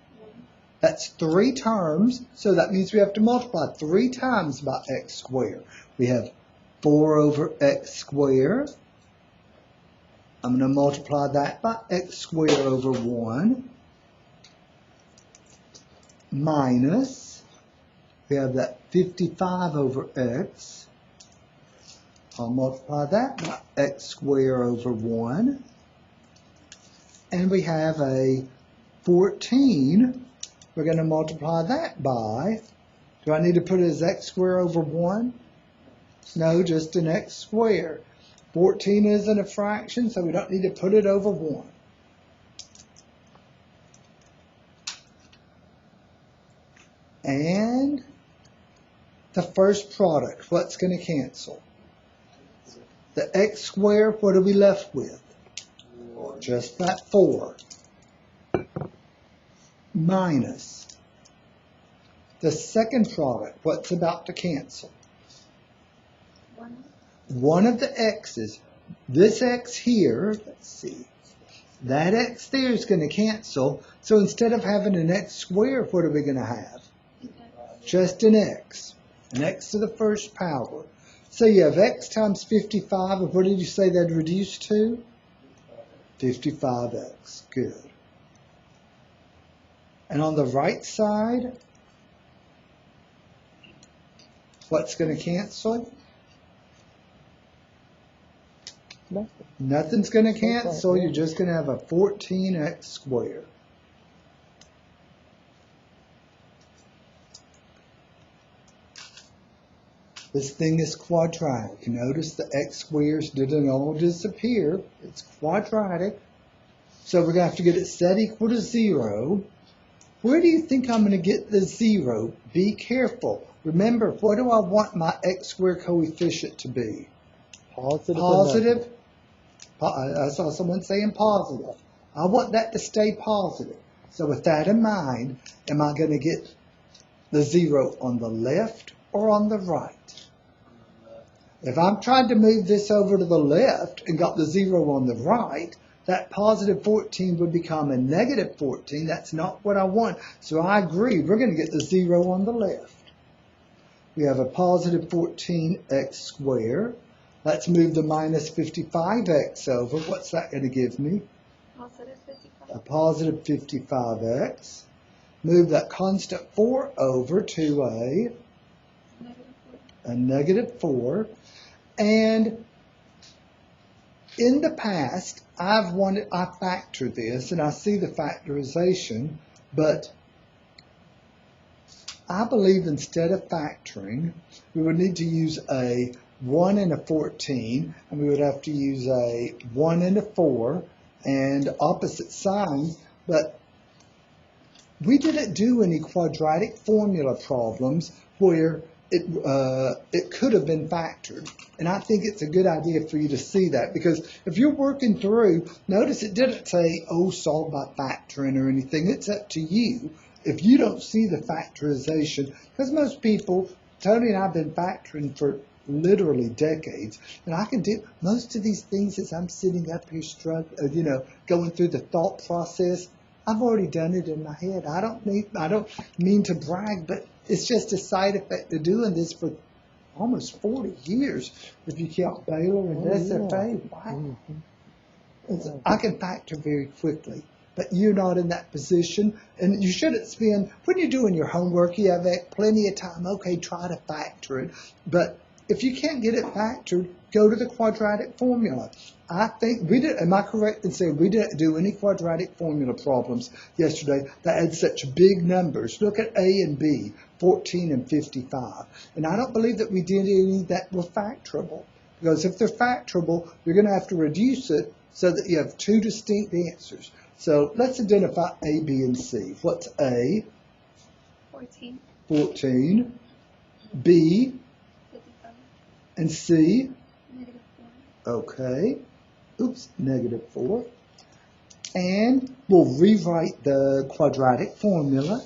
That's 3 terms. So that means we have to multiply 3 times by x squared. We have 4 over x squared. I'm going to multiply that by x squared over 1. Minus, we have that 55 over x. I'll multiply that by x squared over 1. And we have a 14. We're going to multiply that by, do I need to put it as x squared over 1? No, just an x squared. 14 isn't a fraction, so we don't need to put it over 1. And the first product, what's going to cancel? The x squared, what are we left with? Just that 4. Minus the second product, what's about to cancel? 1 of the x's. This x here, let's see, that x there is going to cancel. So instead of having an x squared, what are we going to have? Just an x to the first power. So you have x times 55, and what did you say that reduced to? 55x, good. And on the right side, what's going to cancel? Nothing. Nothing's going to cancel, you're just going to have a 14x squared. This thing is quadratic. Notice the x squares didn't all disappear. It's quadratic. So we're going to have to get it set equal to 0. Where do you think I'm going to get the 0? Be careful. Remember, what do I want my x squared coefficient to be? Positive. I saw someone saying positive. I want that to stay positive. So with that in mind, am I going to get the 0 on the left or on the right? If I'm trying to move this over to the left and got the 0 on the right, that positive 14 would become a negative 14. That's not what I want. So I agree. We're going to get the 0 on the left. We have a positive 14x squared. Let's move the minus 55x over. What's that going to give me? Positive 55. A positive 55x. Move that constant 4 over to a negative 4. And in the past, I factor this, and I see the factorization, but I believe instead of factoring, we would need to use a 1 and a 14, and we would have to use a 1 and a 4, and opposite signs, but we didn't do any quadratic formula problems where it could have been factored. And I think it's a good idea for you to see that, because if you're working through, notice it didn't say, oh, solve by factoring or anything. It's up to you. If you don't see the factorization, because most people Tony and I have been factoring for literally decades, and I can do most of these things as I'm sitting up here struggling, going through the thought process. I've already done it in my head. I don't mean to brag, but it's just a side effect of doing this for almost 40 years, if you count Baylor and SFA. Wow. I can factor very quickly, but you're not in that position, and you shouldn't spend, when you're doing your homework, you have plenty of time, okay, try to factor it, but if you can't get it factored, go to the quadratic formula. I think am I correct in saying we didn't do any quadratic formula problems yesterday that had such big numbers? Look at A and B, 14 and 55. And I don't believe that we did any that were factorable. Because if they're factorable, you're going to have to reduce it so that you have two distinct answers. So let's identify A, B, and C. What's A? 14. 14. B? 55. And C? -4. Okay. Oops, -4. And we'll rewrite the quadratic formula.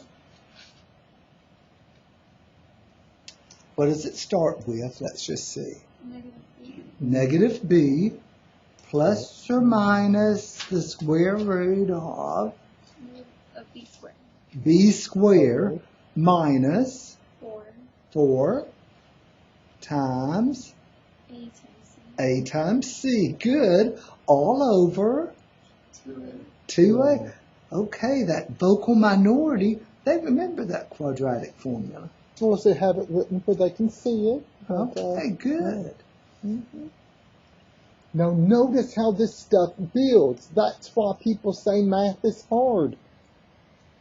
What does it start with? Let's just see. -B. -b plus or minus the square root of B squared. b squared minus 4 times A times C. a times c. Good. All over 2a. Okay, that vocal minority, they remember that quadratic formula. As long as they have it written where they can see it. Okay, good. Now notice how this stuff builds. That's why people say math is hard.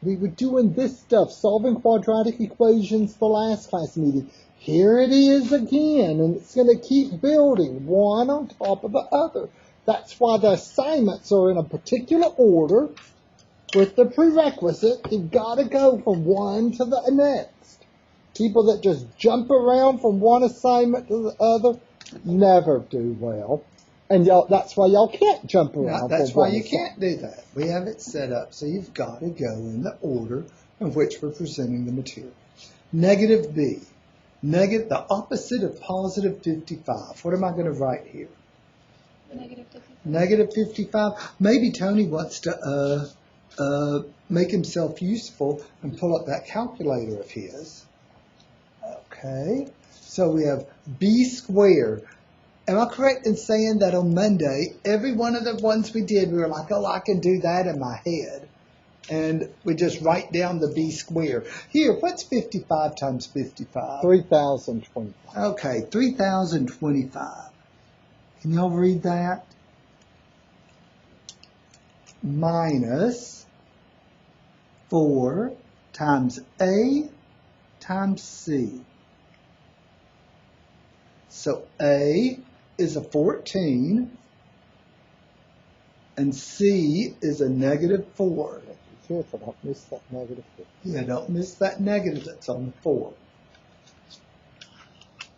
We were doing this stuff, solving quadratic equations the last class meeting. Here it is again, and it's going to keep building, one on top of the other. That's why the assignments are in a particular order with the prerequisite. You've got to go from one to the next. People that just jump around from one assignment to the other never do well. And that's why y'all can't jump around. That's why you can't do that. We have it set up so you've got to go in the order in which we're presenting the material. -b. The opposite of positive 55. What am I going to write here? -55. -55. Maybe Tony wants to make himself useful and pull up that calculator of his. Okay. So we have b squared. Am I correct in saying that on Monday, every one of the ones we did, we were like, oh, I can do that in my head. And we just write down the b squared. Here, what's 55 times 55? 3,025. Okay, 3,025. Can y'all read that? Minus 4 times A times C. So A is a 14 and C is a -4. Be careful, don't miss that -4. Yeah, don't miss that negative that's on the 4.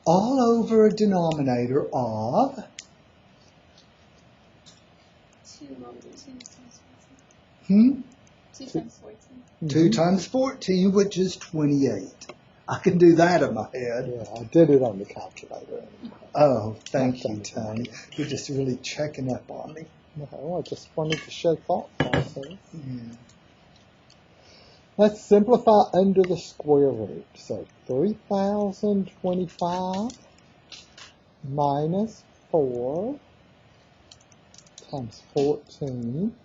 All over a denominator of 2 times 14. 2 times 14, which is 28. I can do that in my head. Yeah, I did it on the calculator. Oh, thank you, Tony. You're just really checking up on me. No, I just wanted to show thought process. Yeah. Let's simplify under the square root. So 3,025 minus 4 times 14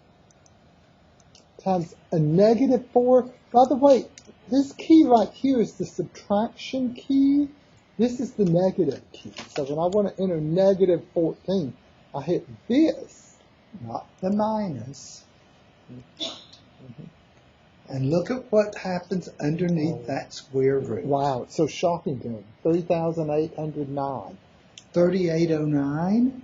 times a -4. By the way, this key right here is the subtraction key. This is the negative key. So when I want to enter -14, I hit this. Not the minus. And look at what happens underneath that square root. Wow, it's so shocking to me. 3,809. 3809.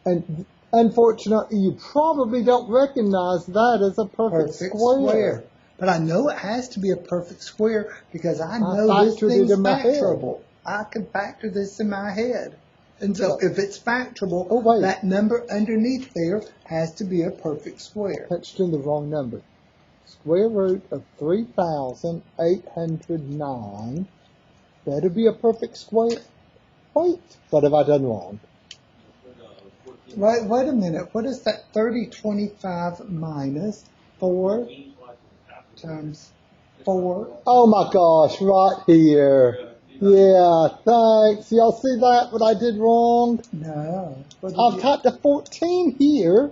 And unfortunately, you probably don't recognize that as a perfect square. But I know it has to be a perfect square because I know this factored it thing's in my head. factorable. I can factor this in my head. And so if it's factorable, Oh, wait. that number underneath there has to be a perfect square. Punched in the wrong number. Square root of 3,809. Better be a perfect square. Wait, what have I done wrong? Wait a minute. What is that? 3025 minus 4 times 4. Oh my gosh, right here. Yeah, thanks. Y'all see that, what I did wrong? No. I've typed a 14 here.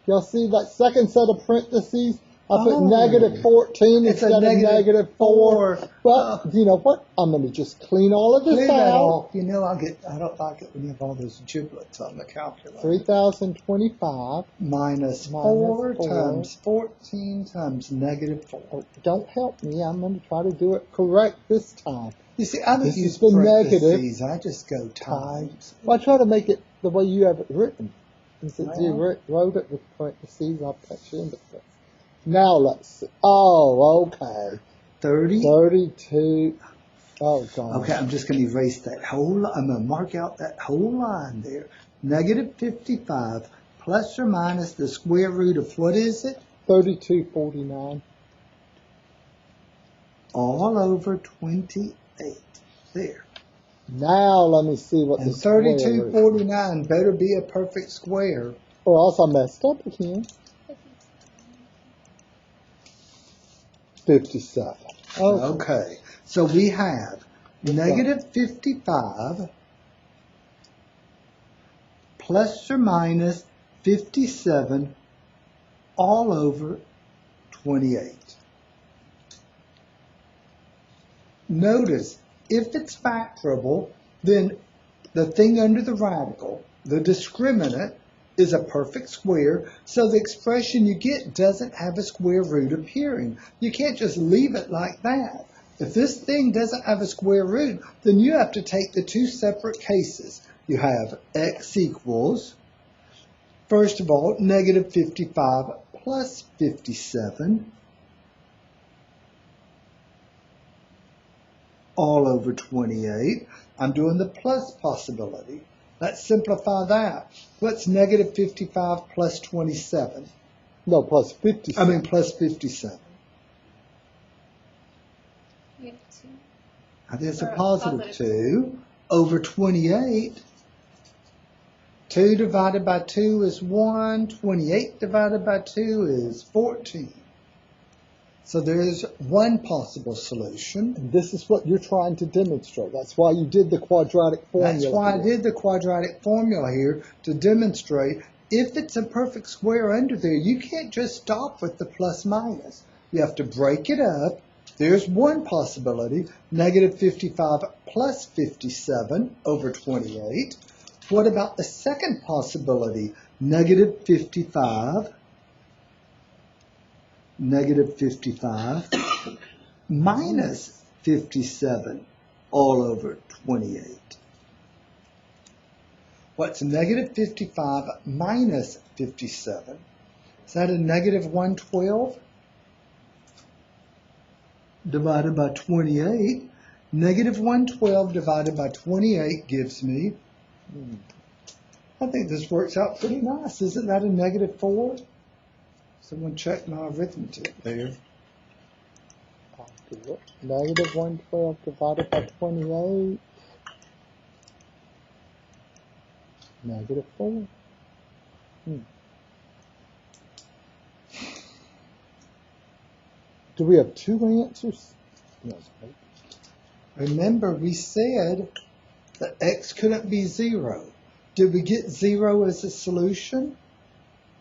Y'all see that second set of parentheses? I put negative 14 It's instead of negative 4. Well, you know what? I'm going to just clean all of this Clean that out. off. You know, I don't like it when you have all those giblets on the calculator. 3,025 minus 4 times 14 times negative 4. Oh, don't help me. I'm going to try to do it correct this time. You see, I don't This use is the parentheses. I just go times. Well, I try to make it the way you have it written. Since you Well. wrote it with parentheses, I'll put you in between. Now let's see. Oh, okay. 32. Oh, God. Okay, I'm just going to erase that whole, I'm going to mark out that whole line there. Negative 55 plus or minus the square root of what is it? 3249. All over 28. There. Now let me see what And the square root is. 3249 better be a perfect square. Or else I messed up again. 57. Okay. So we have negative 55 plus or minus 57 all over 28. Notice, if it's factorable, then the thing under the radical, the discriminant, is a perfect square, so the expression you get doesn't have a square root appearing. You can't just leave it like that. If this thing doesn't have a square root, then you have to take the two separate cases. You have x equals, first of all, negative 55 plus 57 all over 28. I'm doing the plus possibility. Let's simplify that. What's negative 55 plus 27? No, plus 57. I mean plus 57. You have 2. There's a Or positive 2 over 28. 2 divided by 2 is 1. 28 divided by 2 is 14. So there is one possible solution. And this is what you're trying to demonstrate. That's why you did the quadratic formula. That's why I did the quadratic formula here, to demonstrate if it's a perfect square under there, you can't just stop with the plus minus. You have to break it up. There's one possibility, negative 55 plus 57 over 28. What about the second possibility, negative 55 minus 57 all over 28. What's negative 55 minus 57? Is that a negative 112 divided by 28? Negative 112 divided by 28 gives me, I think this works out pretty nice. Isn't that a negative 4? Someone check my arithmetic there. Negative 112 divided by 28. Negative 4. Do we have two answers? Yes. Remember, we said that x couldn't be 0. Did we get 0 as a solution?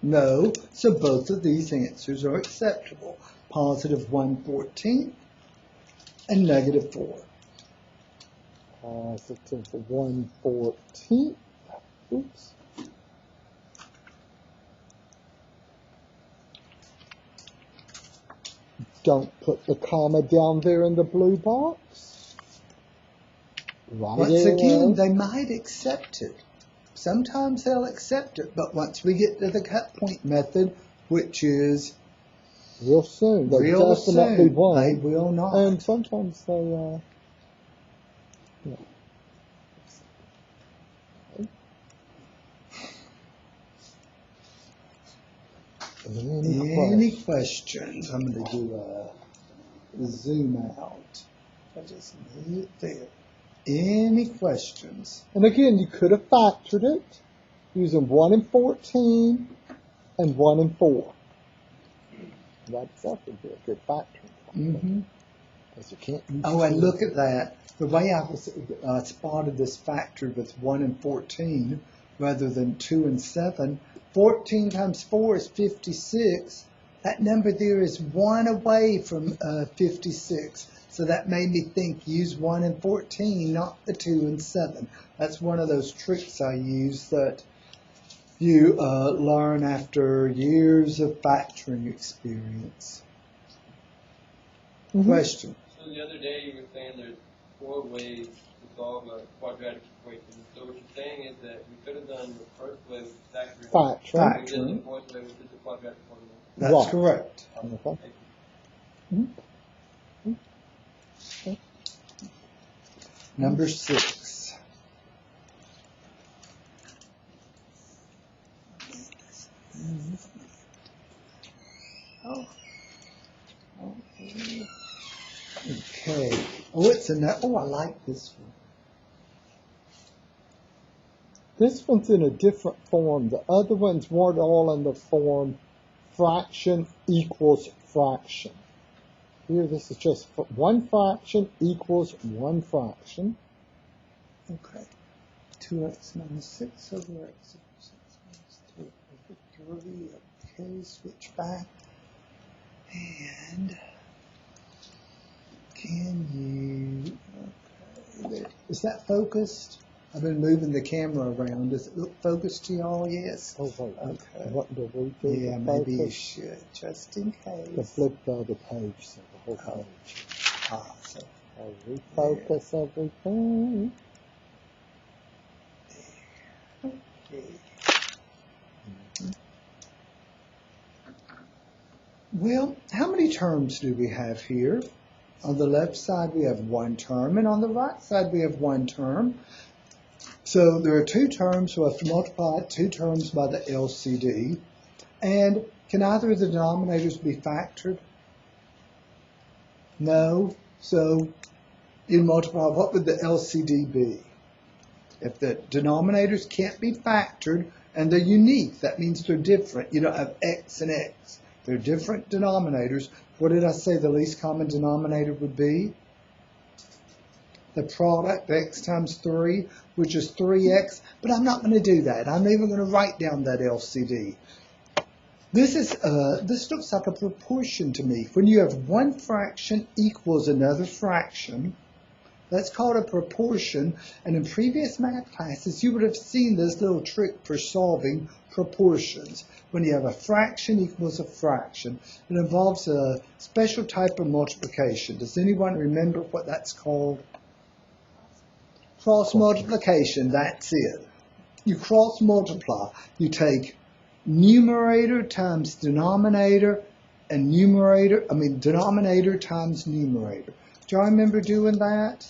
No, so both of these answers are acceptable. Positive 1/14 and negative 4. Positive 1/14. Oops. Don't put the comma down there in the blue box. Once again, they might accept it. Sometimes they'll accept it, but once we get to the cut point method, which is real soon, they real definitely soon, won't. they will not. And sometimes they, Any questions? I'm going to do a zoom out. I just need it there. Any questions? And again, you could have factored it using 1 and 14 and 1 and 4. That itself would be a good factoring. Mm-hmm. Because you can't use Oh, and 2 look at that. The way I was spotted this factor with 1 and 14 rather than 2 and 7. 14 times 4 is 56. That number there is 1 away from 56. So that made me think use 1 and 14, not the 2 and 7. That's one of those tricks I use that you learn after years of factoring experience. Mm-hmm. Question? So the other day you were saying there's 4 ways to solve a quadratic equation. So what you're saying is that we could have done the first way with factoring. Factoring. We did the fourth way, which is the quadratic formula. That's Right. correct. Okay. Okay. Number 6. Okay. Oh, it's enough. Oh, I like this one. This one's in a different form. The other ones weren't all in the form fraction equals fraction. Here, this is just 1 fraction equals 1 fraction. Okay. 2x minus 6 over x over 6 minus 2 over 3. Okay, switch back. And can you, okay, there. Is that focused? I've been moving the camera around. Does it look focused to y'all? Yes. Oh, wait. Okay. What do we do? Yeah, to maybe you focus? should, just in To case. flip the other page, so the whole Oh. page. Ah, so Refocus everything. okay. Well, how many terms do we have here? On the left side we have 1 term, and on the right side we have 1 term. So there are 2 terms, so I have to multiply 2 terms by the LCD. And can either of the denominators be factored? No. So you multiply, what would the LCD be? If the denominators can't be factored and they're unique, that means they're different. You don't have x and x. They're different denominators. What did I say the least common denominator would be? The product, x times 3, which is 3x. But I'm not going to do that. I'm even going to write down that LCD. This looks like a proportion to me. When you have 1 fraction equals another fraction, that's called a proportion. And in previous math classes, you would have seen this little trick for solving proportions. When you have a fraction equals a fraction, it involves a special type of multiplication. Does anyone remember what that's called? Cross multiplication, that's it. You cross multiply. You take numerator times denominator and denominator times numerator. Do y'all remember doing that?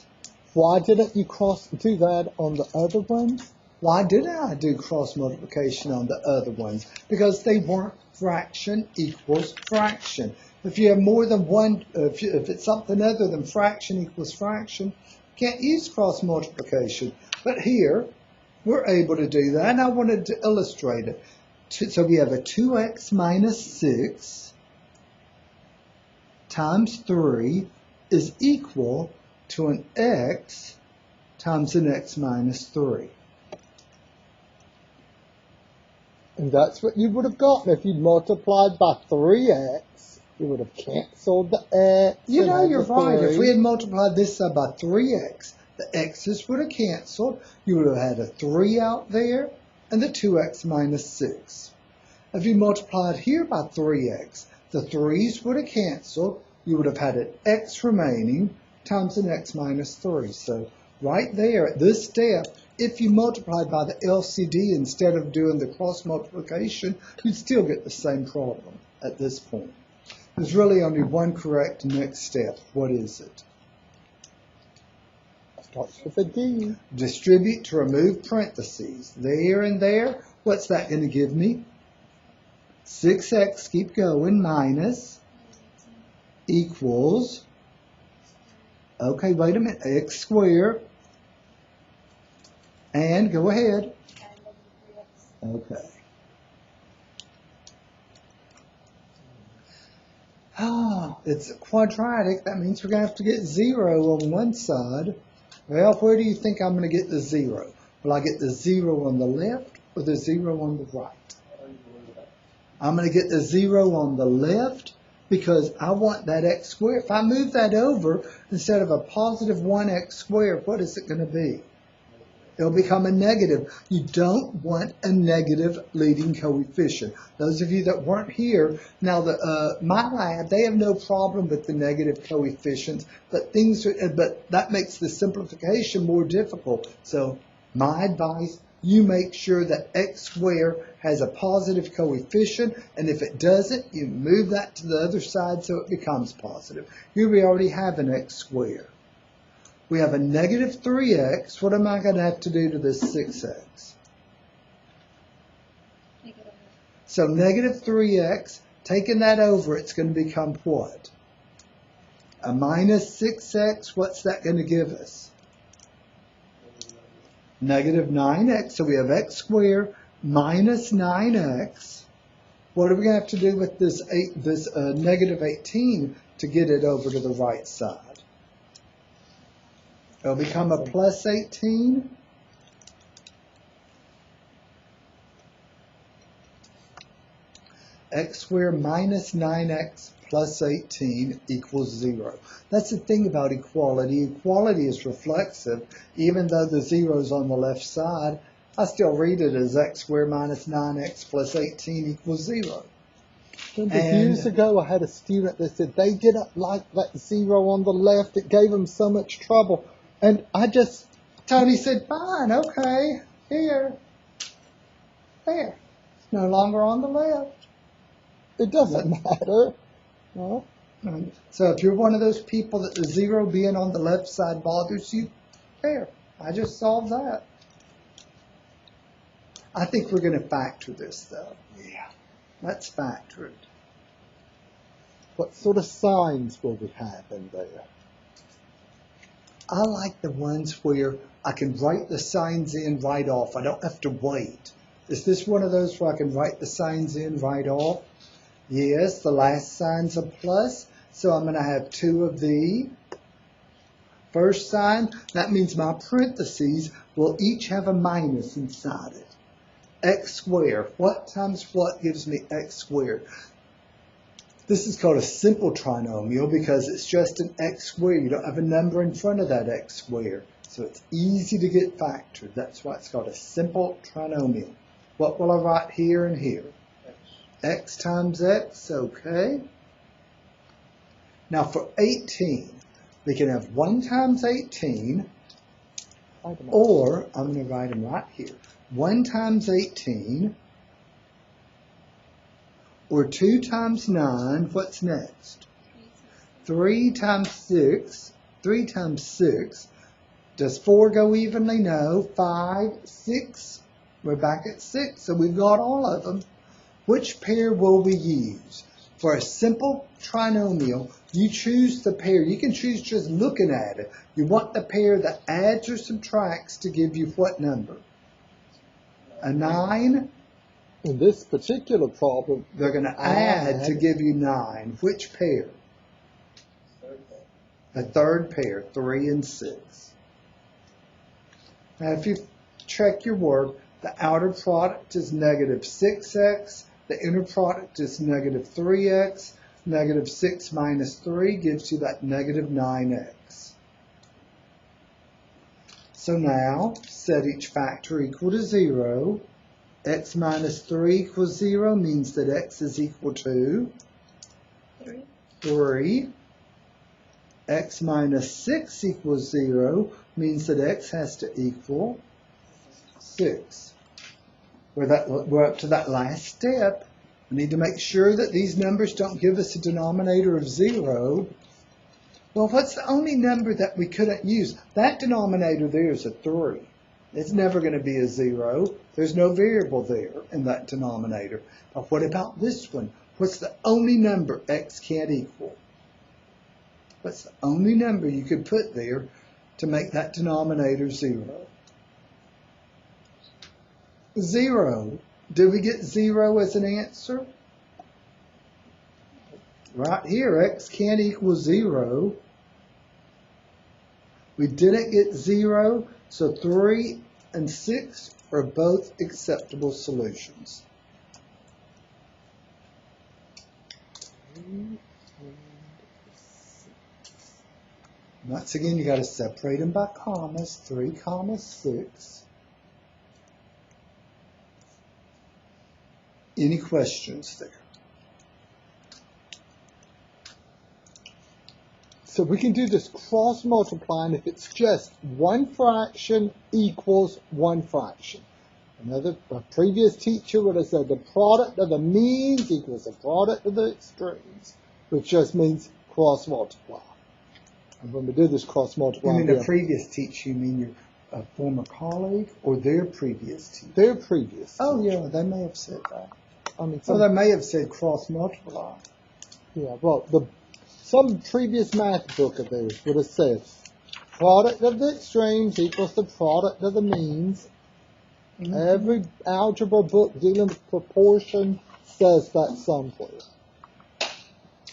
Why didn't you do that on the other ones? Why didn't I do cross multiplication on the other ones? Because they weren't fraction equals fraction. If you have more than one, if it's something other than fraction equals fraction, you can't use cross multiplication. But here, we're able to do that, and I wanted to illustrate it. So we have a 2x minus 6 times 3 is equal to an x times an x minus 3. And that's what you would have gotten if you'd multiplied by 3x. You would have canceled the x. You know, and you're the right. 3. If we had multiplied this side by 3x, the x's would have canceled. You would have had a 3 out there and the 2x minus 6. If you multiplied here by 3x, the 3's would have canceled. You would have had an x remaining times an x minus 3. So right there at this step, if you multiplied by the LCD instead of doing the cross multiplication, you'd still get the same problem at this point. There's really only one correct next step. What is it? Starts with a D. Distribute to remove parentheses. There and there. What's that going to give me? 6x, keep going, minus, equals, okay, wait a minute, x squared, and go ahead. Okay. It's quadratic. That means we're going to have to get 0 on one side. Well, where do you think I'm going to get the 0? Will I get the 0 on the left or the 0 on the right? I'm going to get the 0 on the left because I want that x squared. If I move that over, instead of a positive 1x squared, what is it going to be? It'll become a negative. You don't want a negative leading coefficient. Those of you that weren't here, now my lab, they have no problem with the negative coefficients, but that makes the simplification more difficult. So my advice, you make sure that x squared has a positive coefficient, and if it doesn't, you move that to the other side so it becomes positive. Here we already have an x squared. We have a negative 3x. What am I going to have to do to this 6x? So negative 3x, taking that over, it's going to become what? A minus 6x. What's that going to give us? Negative 9x. So we have x squared minus 9x. What are we going to have to do with this negative 18 to get it over to the right side? It'll become a plus 18. X squared minus 9x plus 18 equals 0. That's the thing about equality. Equality is reflexive. Even though the 0 is on the left side, I still read it as x squared minus 9x plus 18 equals 0. Years ago, I had a student that said they didn't like that 0 on the left. It gave them so much trouble. And Tony said, fine, okay, here, there. It's no longer on the left. It doesn't matter. No. So if you're one of those people that the 0 being on the left side bothers you, there, I just solved that. I think we're going to factor this, though. Yeah, let's factor it. What sort of signs will we have in there? I like the ones where I can write the signs in right off. I don't have to wait. Is this one of those where I can write the signs in right off? Yes, the last sign's a plus, so I'm going to have 2 of the first sign. That means my parentheses will each have a minus inside it. X squared. What times what gives me x squared? This is called a simple trinomial because it's just an x squared. You don't have a number in front of that x squared. So it's easy to get factored. That's why it's called a simple trinomial. What will I write here and here? X times x, okay. Now for 18, we can have 1 times 18, or I'm going to write them right here. 1 times 18, or 2 times 9, what's next? 3 times 6. 3 times 6. Does 4 go evenly? No. 5, 6. We're back at 6, so we've got all of them. Which pair will we use? For a simple trinomial, you choose the pair. You can choose just looking at it. You want the pair that adds or subtracts to give you what number? A 9? In this particular problem, they're going to add to give you 9. Which pair? A third pair, 3 and 6. Now, if you check your work, the outer product is negative 6x. The inner product is negative 3x. Negative 6 minus 3 gives you that negative 9x. So now, set each factor equal to 0. X minus 3 equals 0 means that x is equal to 3. X minus 6 equals 0 means that x has to equal 6. We're up to that last step. We need to make sure that these numbers don't give us a denominator of 0. Well, what's the only number that we couldn't use? That denominator there is a 3. It's never going to be a 0. There's no variable there in that denominator. But what about this one? What's the only number x can't equal? What's the only number you could put there to make that denominator 0? 0. Did we get 0 as an answer? Right here, x can't equal 0. We didn't get 0, so 3 and 6 are both acceptable solutions. Once again, you got to separate them by commas, 3 commas 6. Any questions there? So we can do this cross multiplying if it's just one fraction equals one fraction. A previous teacher would have said the product of the means equals the product of the extremes, which just means cross multiply. And when we do this cross multiply, You mean the previous teacher? You mean your former colleague or their previous teacher? Their previous. Oh teacher. yeah, they may have said that. I mean, So they may have said cross multiply. Yeah, well, some previous math book of theirs would have said product of the extremes equals the product of the means. Mm-hmm. Every algebra book dealing with proportion says that somewhere.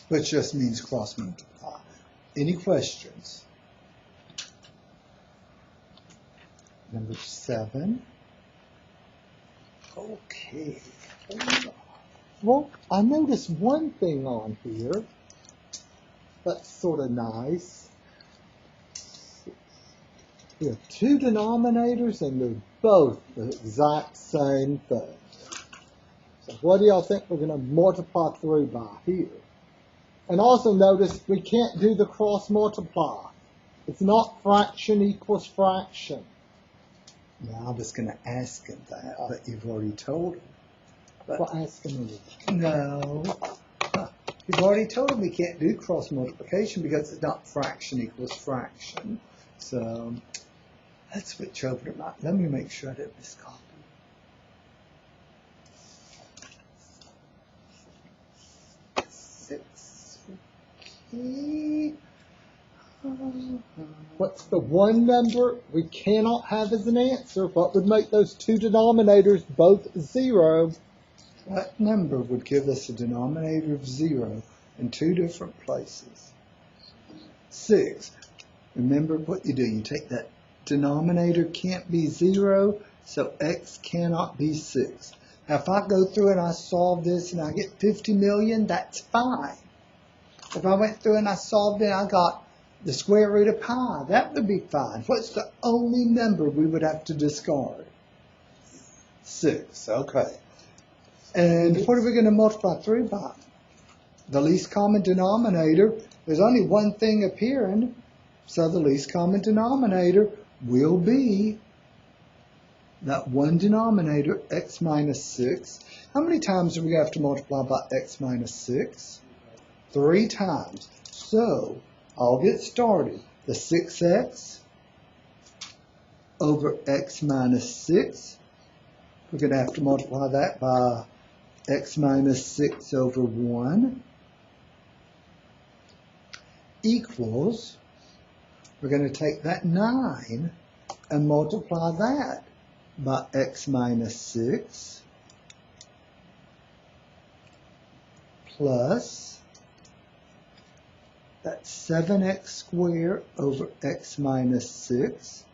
Which just means cross multiply. Any questions? Number 7. Okay. Well, I noticed one thing on here that's sort of nice. We have 2 denominators and they're both the exact same thing. So what do y'all think we're going to multiply through by here? And also notice we can't do the cross multiply. It's not fraction equals fraction. Now I was going to ask him that, but you've already told him. But well, ask him again. No. You've already told him we can't do cross multiplication because it's not fraction equals fraction. So let's switch over to let me make sure I didn't miscopy. What's the one number we cannot have as an answer? What would make those 2 denominators both 0? What number would give us a denominator of 0 in 2 different places? 6. Remember what you do. You take that denominator can't be 0, so x cannot be 6. Now if I go through and I solve this and I get 50 million, that's fine. If I went through and I solved it and I got the square root of pi, that would be fine. What's the only number we would have to discard? 6, okay. And what are we going to multiply through by? The least common denominator. There's only one thing appearing, so the least common denominator will be that one denominator, x minus 6. How many times are we going to have to multiply by x minus 6? 3 times. So I'll get started. The 6x over x minus 6. We're going to have to multiply that by x minus 6 over 1 equals, we're going to take that 9 and multiply that by x minus 6 plus that's 7x squared over x minus 6.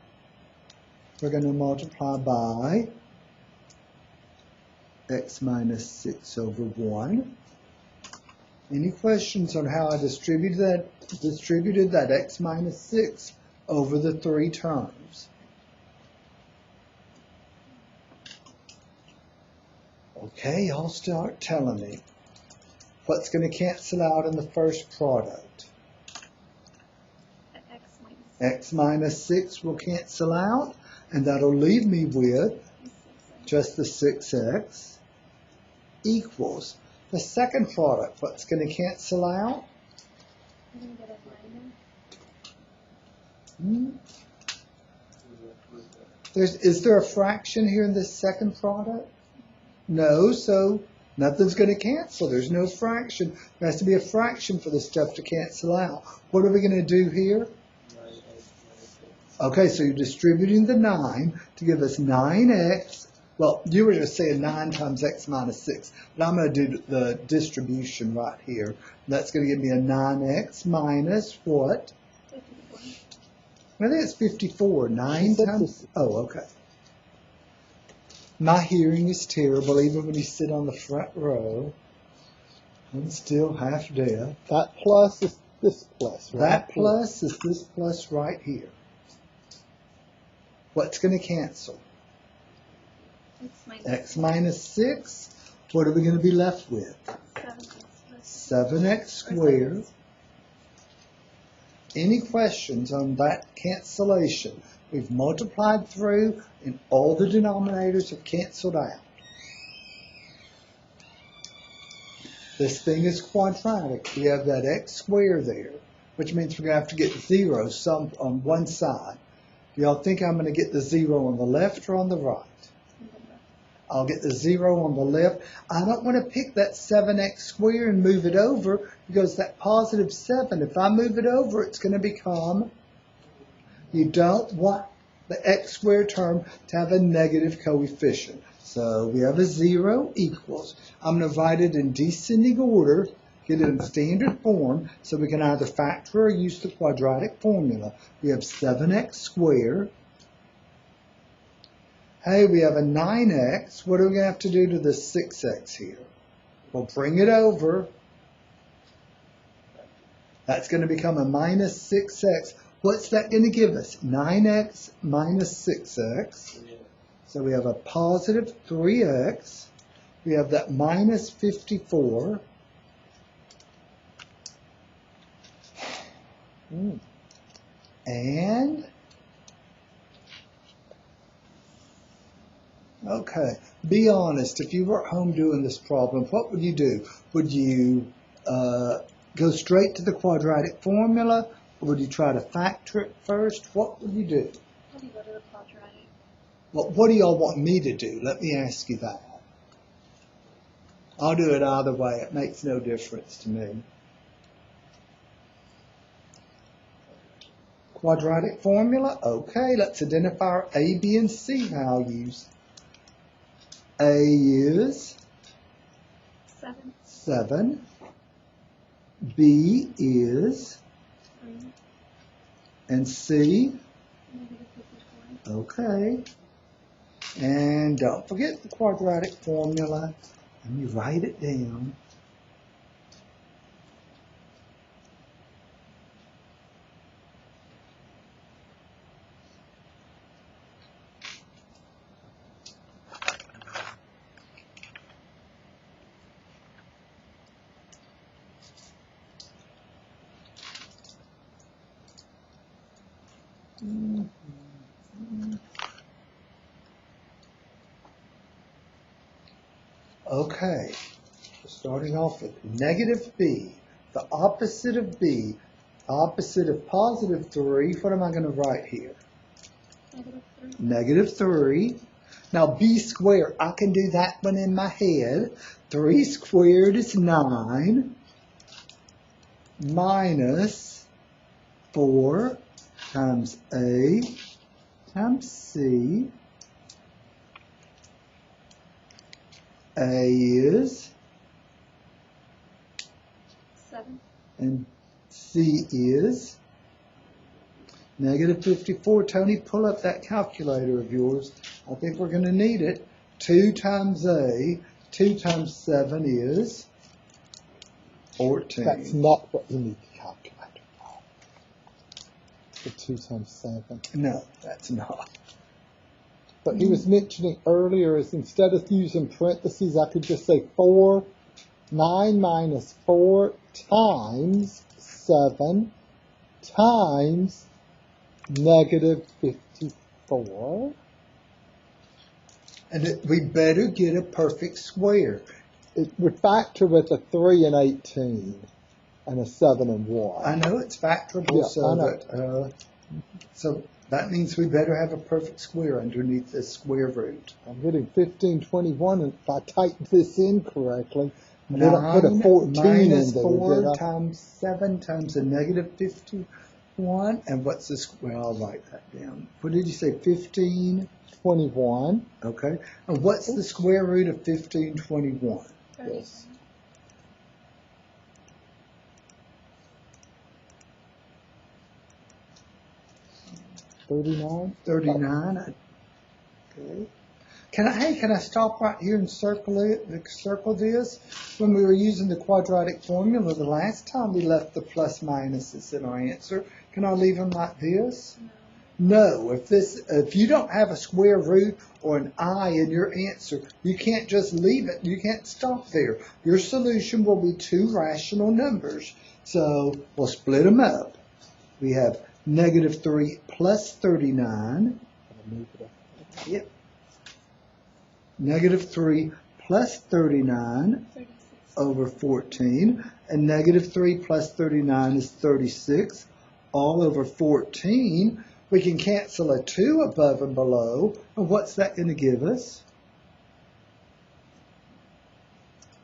We're going to multiply by x minus 6 over 1. Any questions on how I distributed that x minus 6 over the 3 terms? Okay, y'all start telling me. What's going to cancel out in the first product? X minus 6 will cancel out, and that'll leave me with just the 6x equals the second product. What's going to cancel out? I'm going to get a minus. Is there a fraction here in this second product? No, so nothing's going to cancel. There's no fraction. There has to be a fraction for this stuff to cancel out. What are we going to do here? Okay, so you're distributing the 9 to give us 9x. Well, you were just saying 9 times x minus 6, but I'm going to do the distribution right here. That's going to give me a 9x minus what? 54. I think it's 54. 9 times. Oh, okay. My hearing is terrible, even when you sit on the front row. I'm still half deaf. That plus is this plus, right? That plus is this plus right here. What's going to cancel? X minus 6. What are we going to be left with? 7x squared. Any questions on that cancellation? We've multiplied through and all the denominators have canceled out. This thing is quadratic. We have that x squared there, which means we're going to have to get 0 some on one side. Do y'all think I'm going to get the 0 on the left or on the right? I'll get the 0 on the left. I don't want to pick that 7x squared and move it over because that positive 7, if I move it over, it's going to become, you don't want the x squared term to have a negative coefficient. So we have a 0 equals. I'm going to write it in descending order, get it in standard form, so we can either factor or use the quadratic formula. We have 7x squared. Hey, we have a 9x. What are we going to have to do to the 6x here? We'll bring it over. That's going to become a minus 6x. What's that going to give us? 9x minus 6x. So we have a positive 3x. We have that minus 54. And, okay, be honest. If you were at home doing this problem, what would you do? Would you go straight to the quadratic formula, or would you try to factor it first? What would you do? Probably go to the quadratic. Well, what do y'all want me to do? Let me ask you that. I'll do it either way. It makes no difference to me. Quadratic formula? Okay, let's identify our A, B, and C values. A is 7. B is 3. and C. Negative 54. Okay. And don't forget the quadratic formula. Let me write it down. Okay, starting off with negative b, the opposite of b, opposite of positive 3, what am I going to write here? Negative 3. Negative 3. Now b squared, I can do that one in my head. 3 squared is 9 minus 4 times A times C. A is 7. and C is negative 54. Tony, pull up that calculator of yours. I think we're going to need it. 2 times A, 2 times 7 is 14. That's not what you need to calculate. The 2 times 7. No, that's not. But he was mentioning earlier is instead of using parentheses, I could just say 9 minus 4 times 7 times negative 54. And we better get a perfect square. It would factor with a 3 and 18 and a 7 and 1. I know it's factorable, Yeah, so I know. that, so That means we better have a perfect square underneath this square root. I'm getting 1521, and if I typed this in correctly, I didn't put a 9 14 minus in there, 4 did I? times 7 times a negative 51. And what's the square? I'll write that down. What did you say, 15? 21. Okay. And what's the square root of 1521? Yes. 39. 39. Okay. Can I stop right here and circle this? When we were using the quadratic formula the last time, we left the plus minuses in our answer. Can I leave them like this? No. If you don't have a square root or an I in your answer, you can't just leave it. You can't stop there. Your solution will be two rational numbers. So we'll split them up. We have negative 3 plus 39. Yep. Negative 3 plus 39 over 14. And negative 3 plus 39 is 36 all over 14. We can cancel a 2 above and below. And what's that going to give us?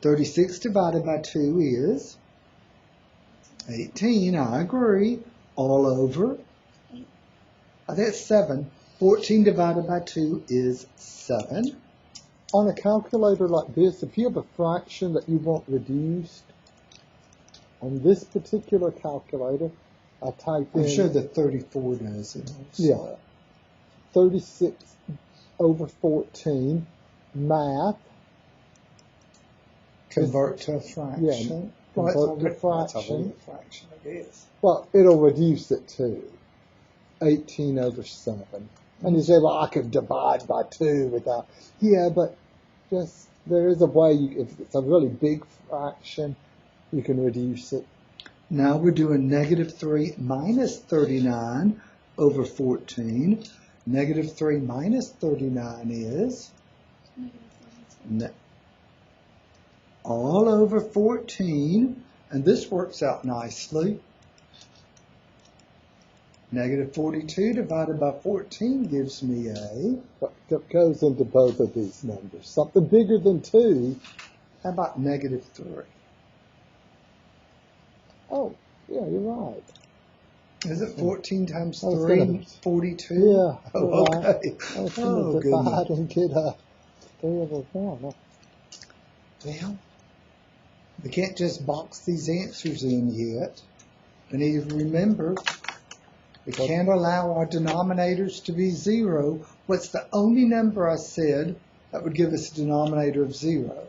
36 divided by 2 is 18. I agree. All over. That's 7. 14 divided by 2 is 7. On a calculator like this, if you have a fraction that you want reduced, on this particular calculator, I type in... I'm sure the 34 does it. Yeah. 36 over 14, math. Convert to a fraction. Yeah, convert to fraction. Fraction, I guess. Well, it'll reduce it to 18 over 7. And you say, well, I could divide by 2 without... Yeah, but just there is a way, if it's a really big fraction, you can reduce it. Now we're doing negative 3 minus 39 over 14. Negative 3 minus 39 is all over 14. And this works out nicely. Negative 42 divided by 14 gives me a... That goes into both of these numbers. Something bigger than 2. How about negative 3? Oh, yeah, you're right. Is it 14 times I was 3? gonna- 42? Yeah. Oh, right. okay. I was Oh, going to goodness. divide and get a 3 over 1. Well, we can't just box these answers in yet. We need to remember we can't allow our denominators to be 0. What's the only number I said that would give us a denominator of 0?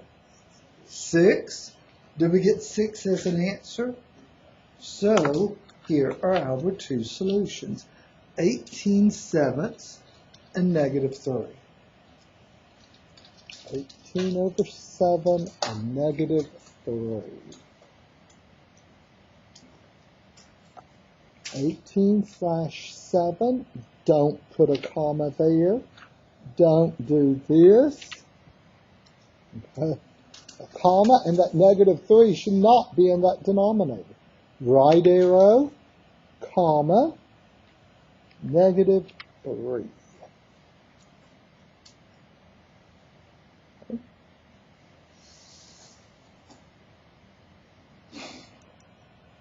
6. Did we get 6 as an answer? So here are our two solutions. 18/7 and negative 3. 18 over 7 and negative 3. 18/7, don't put a comma there. Don't do this. Okay. A comma and that negative 3 should not be in that denominator. Right arrow, comma, negative 3.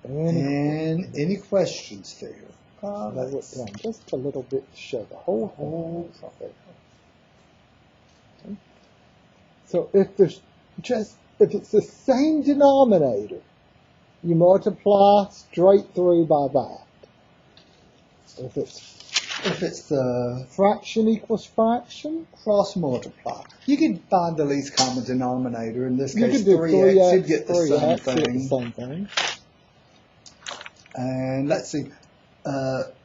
And any questions there? Lower it down just a little bit to show the whole thing. Okay. So if it's the same denominator, you multiply straight through by that. If it's the fraction equals fraction, Cross multiply. You can find the least common denominator. In this you case, can do 3x. You'd 3x, get the 3x, same get the thing. same thing. And let's see.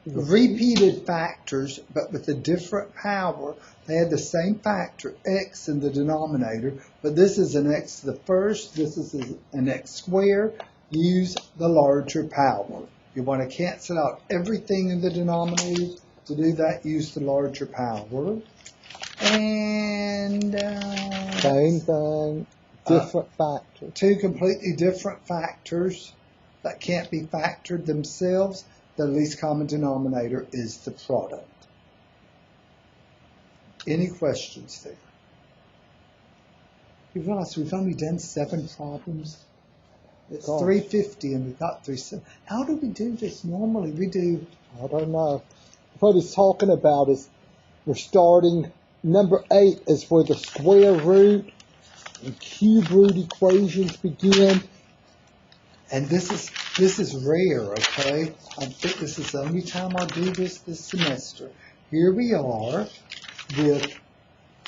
Repeated factors, but with a different power. They had the same factor, x, in the denominator, but this is an x to the first, this is an x squared. Use the larger power. You want to cancel out everything in the denominator. To do that, use the larger power. And Same thing, different factors. two completely different factors that can't be factored themselves. the least common denominator is the product. Any questions there? You realize we've only done 7 problems? It's 350 and we've got through 7. How do we do this normally? We do... I don't know. What he's talking about is we're starting, number 8 is where the square root and cube root equations begin. And this is rare, okay? I think this is the only time I'll do this semester. Here we are with,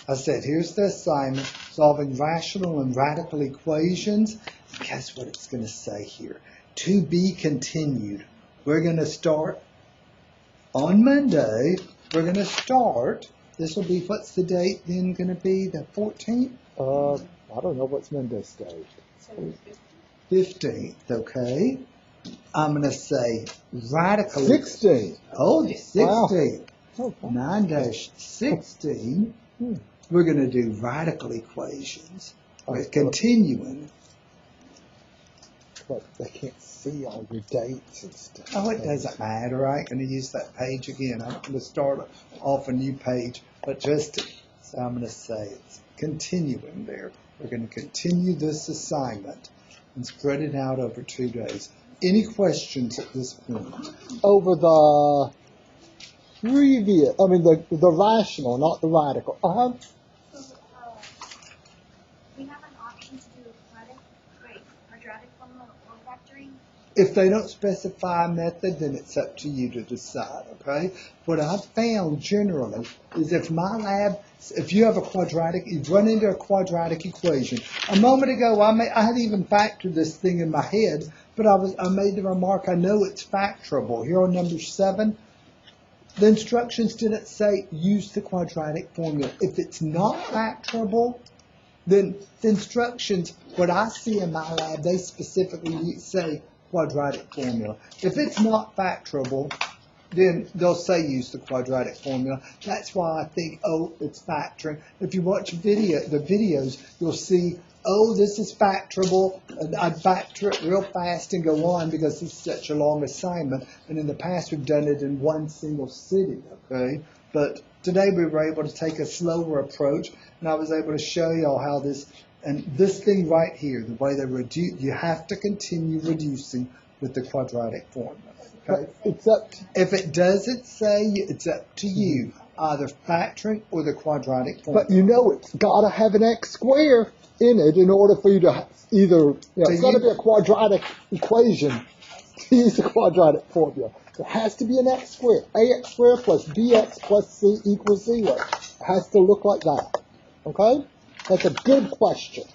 I said, here's the assignment, solving rational and radical equations. Guess what it's going to say here? To be continued. We're going to start on Monday. We're going to start. This will be, what's the date then going to be? The 14th? I don't know what's Monday's date. 15th, okay? I'm going to say radical. 16. Oh, the 16th. Wow. Okay. 9-16. We're going to do radical equations. We're continuing. But they can't see all your dates and stuff. Oh, it doesn't matter. I ain't going to use that page again. I'm going to start off a new page. But so I'm going to say it's continuing there. We're going to continue this assignment and spread it out over 2 days. Any questions at this point? Over the previous, the rational, not the radical. So, we have an option to do quadratic formula or factoring. If they don't specify a method, then it's up to you to decide, okay? What I've found generally is if you have a quadratic, you've run into a quadratic equation. A moment ago, I had even factored this thing in my head, but I made the remark, I know it's factorable. Here on number 7, the instructions didn't say use the quadratic formula. If it's not factorable, then the instructions, what I see in my lab, they specifically say quadratic formula. If it's not factorable, then they'll say use the quadratic formula. That's why I think, it's factoring. If you watch the videos, you'll see, this is factorable. And I'd factor it real fast and go on because it's such a long assignment. And in the past, we've done it in one single sitting, okay? But today we were able to take a slower approach, and I was able to show y'all how this thing right here, the way they reduce, you have to continue reducing with the quadratic formula. Okay? If it doesn't say, it's up to you, either factoring or the quadratic formula. But it's got to have an x squared in it in order for you to it's got to be a quadratic equation to use the quadratic formula. There has to be an x squared. Ax squared plus bx plus c equals 0. It has to look like that. Okay? That's a good question.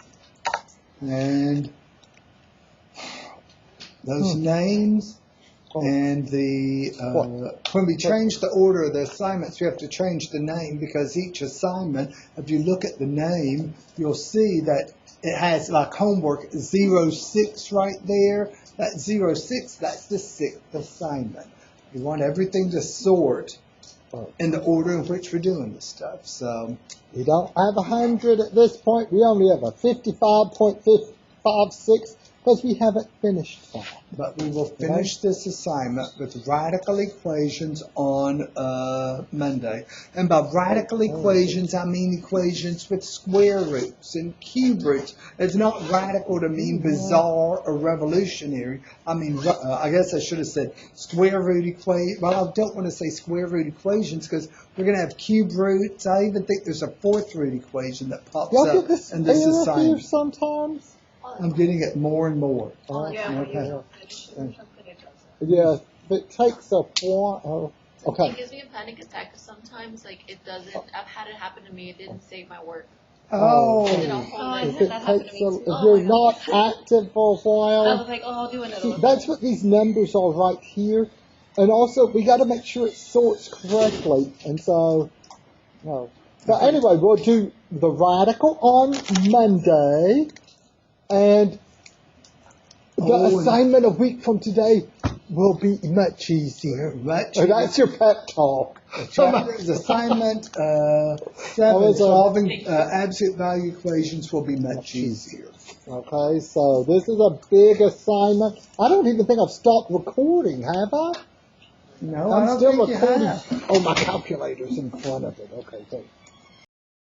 And those names and when we change the order of the assignments, we have to change the name because each assignment, if you look at the name, you'll see that it has like homework 06 right there. That 06, that's the 6th assignment. We want everything to sort in the order in which we're doing this stuff. So we don't have 100 at this point. We only have a 55.56 because we haven't finished that. But we will finish this assignment with radical equations on Monday. And by radical equations, I mean equations with square roots and cube roots. It's not radical to mean bizarre or revolutionary. I mean, I guess I should have said square root equation. Well, I don't want to say square root equations because we're going to have cube roots. I even think there's a 4th root equation that pops up in this assignment. Sometimes. I'm getting it more and more. Okay. Yeah, it takes a while. Okay. It gives me a panic attack because sometimes, it doesn't. I've had it happen to me. It didn't save my work. If you're not active for a while. I was like, I'll do another one. That's what these numbers are right here. And also, we got to make sure it sorts correctly. And so, no. But anyway, we'll do the radical on Monday. And the assignment a week from today will be much easier. That's your pep talk. Assignment 7, solving absolute value equations will be much easier. Okay, so this is a big assignment. I don't even think I've stopped recording, have I? No, I I'm don't still think you recording. have. Oh, my calculator's in front of it. Okay, thanks.